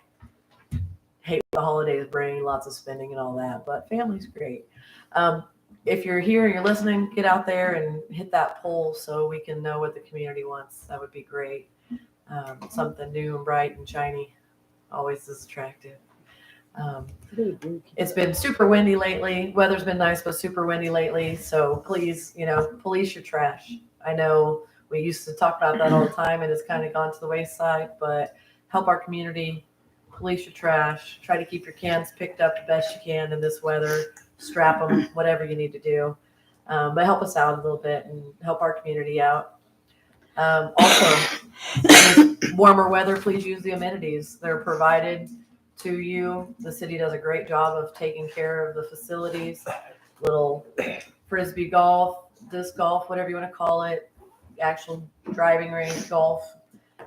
hate what the holidays bring, lots of spending and all that, but family's great. If you're here and you're listening, get out there and hit that poll so we can know what the community wants. That would be great. Something new and bright and shiny always is attractive. It's been super windy lately. Weather's been nice, but super windy lately. So please, police your trash. I know we used to talk about that all the time and it's kind of gone to the wayside, but help our community, police your trash. Try to keep your cans picked up the best you can in this weather. Strap them, whatever you need to do. But help us out a little bit and help our community out. Also, warmer weather, please use the amenities. They're provided to you. The city does a great job of taking care of the facilities, little frisbee golf, disc golf, whatever you want to call it, actual driving range golf,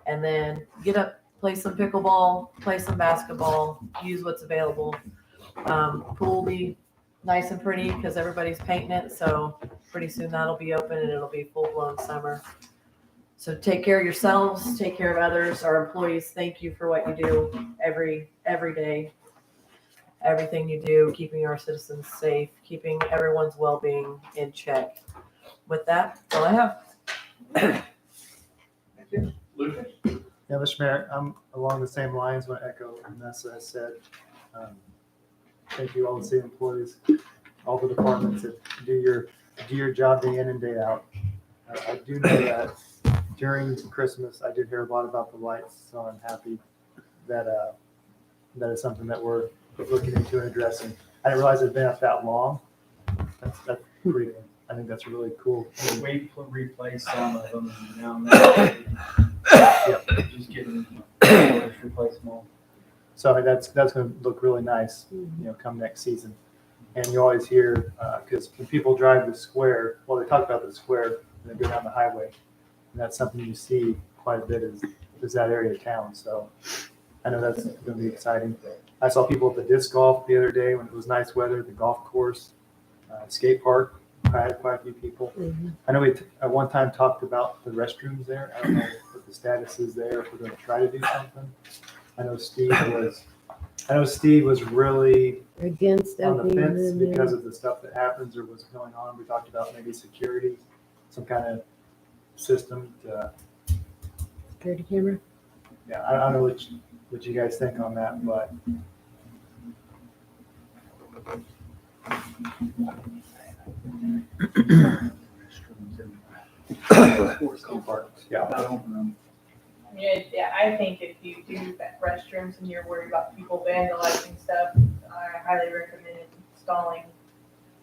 and then get up, play some pickleball, play some basketball, use what's available. Pool will be nice and pretty because everybody's painting it, so pretty soon that'll be open and it'll be full-blown summer. So take care of yourselves, take care of others. Our employees, thank you for what you do every day. Everything you do, keeping our citizens safe, keeping everyone's well-being in check. With that, that's all I have. Thank you. Lucas? Yeah, Mr. Mayor, I'm along the same lines when I echo what Vanessa has said. Thank you all the city employees, all the departments that do your job day in and day out. I do know that during Christmas, I did hear a lot about the lights, so I'm happy that that is something that we're looking into and addressing. I didn't realize it'd been up that long. That's pretty. I think that's really cool. We replace some of them and now and then. Just getting replace them all. So that's going to look really nice, come next season. And you always hear, because when people drive the square, well, they talk about the square and they go down the highway. And that's something you see quite a bit is that area of town. So I know that's going to be exciting. I saw people at the disc golf the other day when it was nice weather, the golf course, skate park. I had quite a few people. Mm-hmm. I know we at one time talked about the restrooms there. I don't know what the status is there, if we're going to try to do something. I know Steve was really Against on the opening fence them, yeah. because of the stuff that happens or what's going on. We talked about maybe security, some kind of system to, Security camera. yeah, I don't know what you guys think on that, but yeah. Yeah, I think if you do that restrooms and you're worried about people vandalizing stuff, I highly recommend installing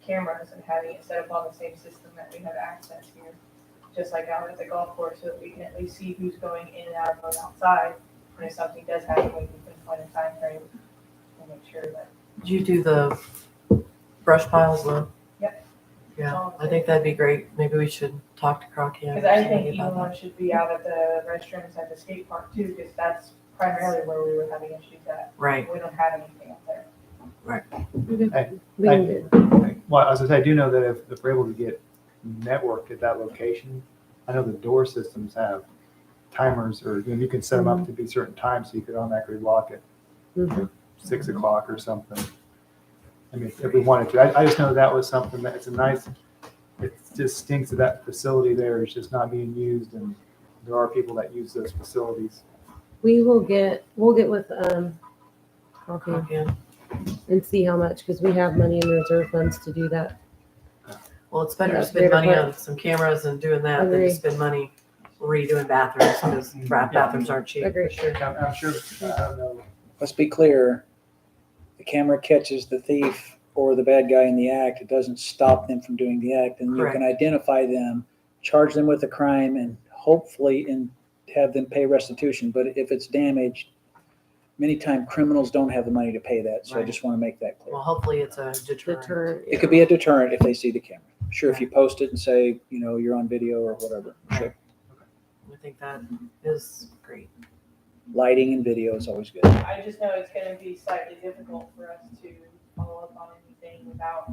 cameras and having it set up on the same system that we have access here. Just like out at the golf course, so that we can at least see who's going in and out of going outside. And if something does happen, we can pinpoint a time frame and make sure that. Did you do the brush piles though? Yep. Yeah, I think that'd be great. Maybe we should talk to Crockett. Because I think even one should be out at the restrooms at the skate park too, because that's primarily where we were having issues at. Right. We don't have anything up there. We can do. Well, as I say, I do know that if we're able to get network at that location, I know the door systems have timers, or you can set them up to be certain times, so you could automatically lock it Mhm. 6 o'clock or something. I mean, if we wanted to, I just know that was something that it's a nice. It just stinks that that facility there is just not being used, and there are people that use those facilities. We'll get with, Coffee Yeah. and see how much, because we have money in reserve funds to do that. Well, it's better to Yeah, spend money greater on some cameras and doing that than Agree. to spend money redoing bathrooms, because bathrooms aren't cheap. Agree. I'm sure, I don't know. Let's be clear, the camera catches the thief or the bad guy in the act. It doesn't stop them from doing the act. And you can identify them, charge them with a crime, and hopefully have them pay restitution. But if it's damaged, many times criminals don't have the money to pay that. So I Right. just want to make that clear. Well, hopefully it's a deterrent. Deterrent. It could be a deterrent if they see the camera. Sure, if you post it and say, you're on video or whatever. Sure. I think that is great. Lighting and video is always good. I just know it's gonna be slightly difficult for us to follow up on anything without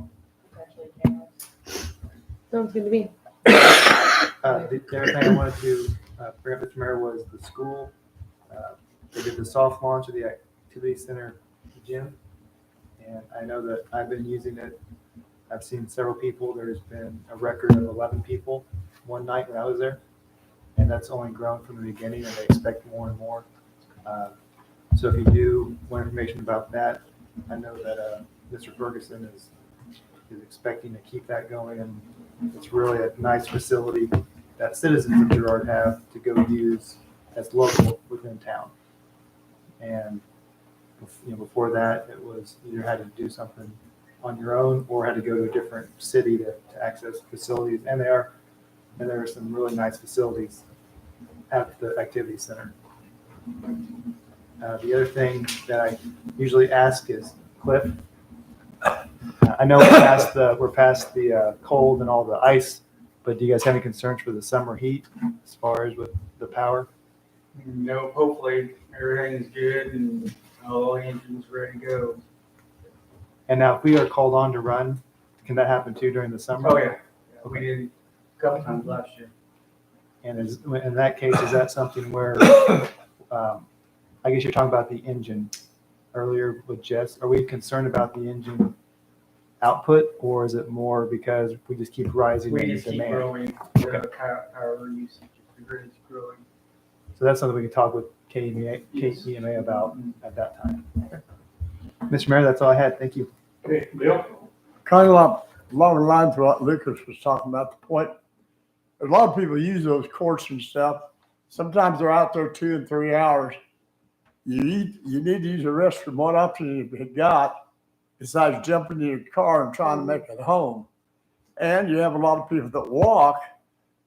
potentially cameras. Sounds good to me. The other thing I wanted to bring up, Mr. Mayor, was the school. They did the soft launch of the activity center gym, and I know that I've been using it. I've seen several people. There's been a record of 11 people one night when I was there, and that's only grown from the beginning, and they expect more and more. So if you do want information about that, I know that Mr. Ferguson is expecting to keep that going, and it's really a nice facility that citizens of Girard have to go use as local within town. And before that, it was either had to do something on your own or had to go to a different city to access facilities. And there are some really nice facilities at the activity center. The other thing that I usually ask is, Cliff, I know we're past the cold and all the ice, but do you guys have any concerns for the summer heat as far as with the power? No, hopefully everything's good and all the engines ready to go. And now if we are called on to run, can that happen too during the summer? Oh, yeah. We did a couple times last year. And in that case, is that something where, I guess you're talking about the engine earlier with Jess. Are we concerned about the engine output, or is it more because we just keep rising We in just keep demand? growing, the power usage, the grid is growing. So that's something we can talk with KEMA about at that time. Mr. Mayor, that's all I had. Thank you. Okay, Bill? Kind of like along the lines of what Lucas was talking about, the point, a lot of people use those courts and stuff. Sometimes they're out there 2 and 3 hours. You need to use the restroom. What option you got besides jumping in your car and trying to make it home? And you have a lot of people that walk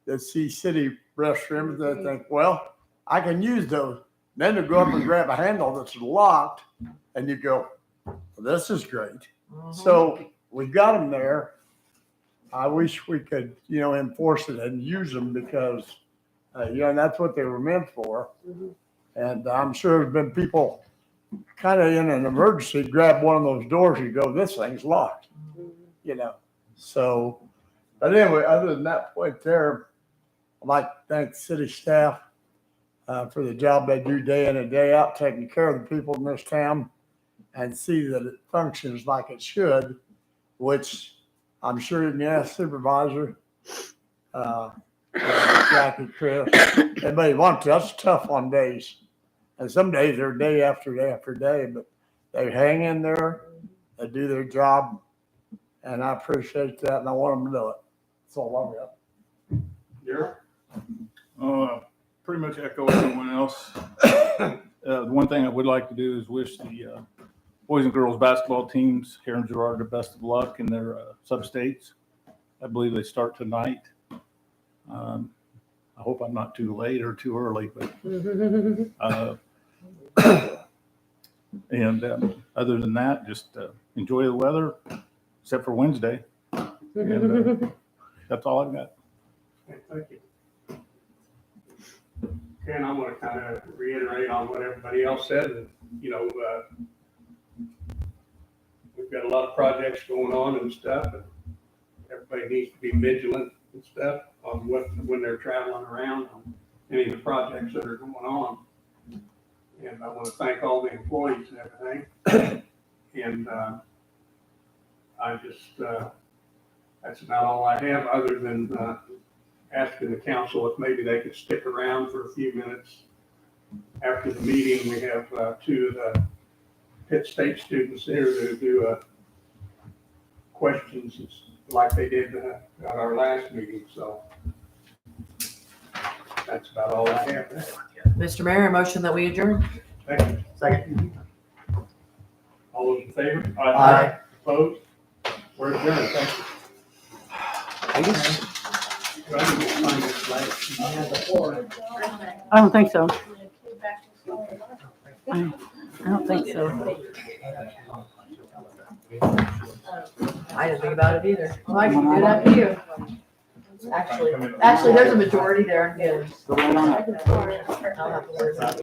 that see city restrooms. They think, well, I can use those. Then they go up and grab a handle that's locked, and you go, well, this is great. So we got them there. I wish we could, enforce it and use them because, that's what they were meant for. And I'm sure there's been people kind of in an emergency, grab one of those doors and go, this thing's locked, So, but anyway, other than that point there, I'd like to thank the city staff for the job they do day in and day out, taking care of the people in this town and see that it functions like it should, which I'm sure you can ask Supervisor, Jackie, Chris, anybody want to. That's tough on days. And some days they're day after day after day, but they hang in there, they do their job, and I appreciate that, and I want them to know it. That's all I've got. Girard? Pretty much echo everyone else. The one thing I would like to do is wish the boys and girls basketball teams here in Girard the best of luck in their sub-states. I believe they start tonight. I hope I'm not too late or too early, but other than that, just enjoy the weather, except for Wednesday. And that's all I've got. Okay, thank you. And I want to kind of reiterate on what everybody else said, and, you know, we've got a lot of projects going on and stuff, and everybody needs to be vigilant and stuff on when they're traveling around on any of the projects that are going on. And I want to thank all the employees and everything. And I just, that's about all I have, other than asking the council if maybe they could stick around for a few minutes. After the meeting, we have two of the Pitt State students here to do questions like they did at our last meeting, so that's about all I have there. Mr. Mayor, a motion that we adjourn? Thank you. Second. All those in favor? Aye. Opposed? We're adjourned. Thank you. I guess. Do I need to sign this last? I don't think so. I don't think so. I didn't think about it either. Well, I can do that to you. Actually, there's a majority there. Yeah. I'll have to worry about it.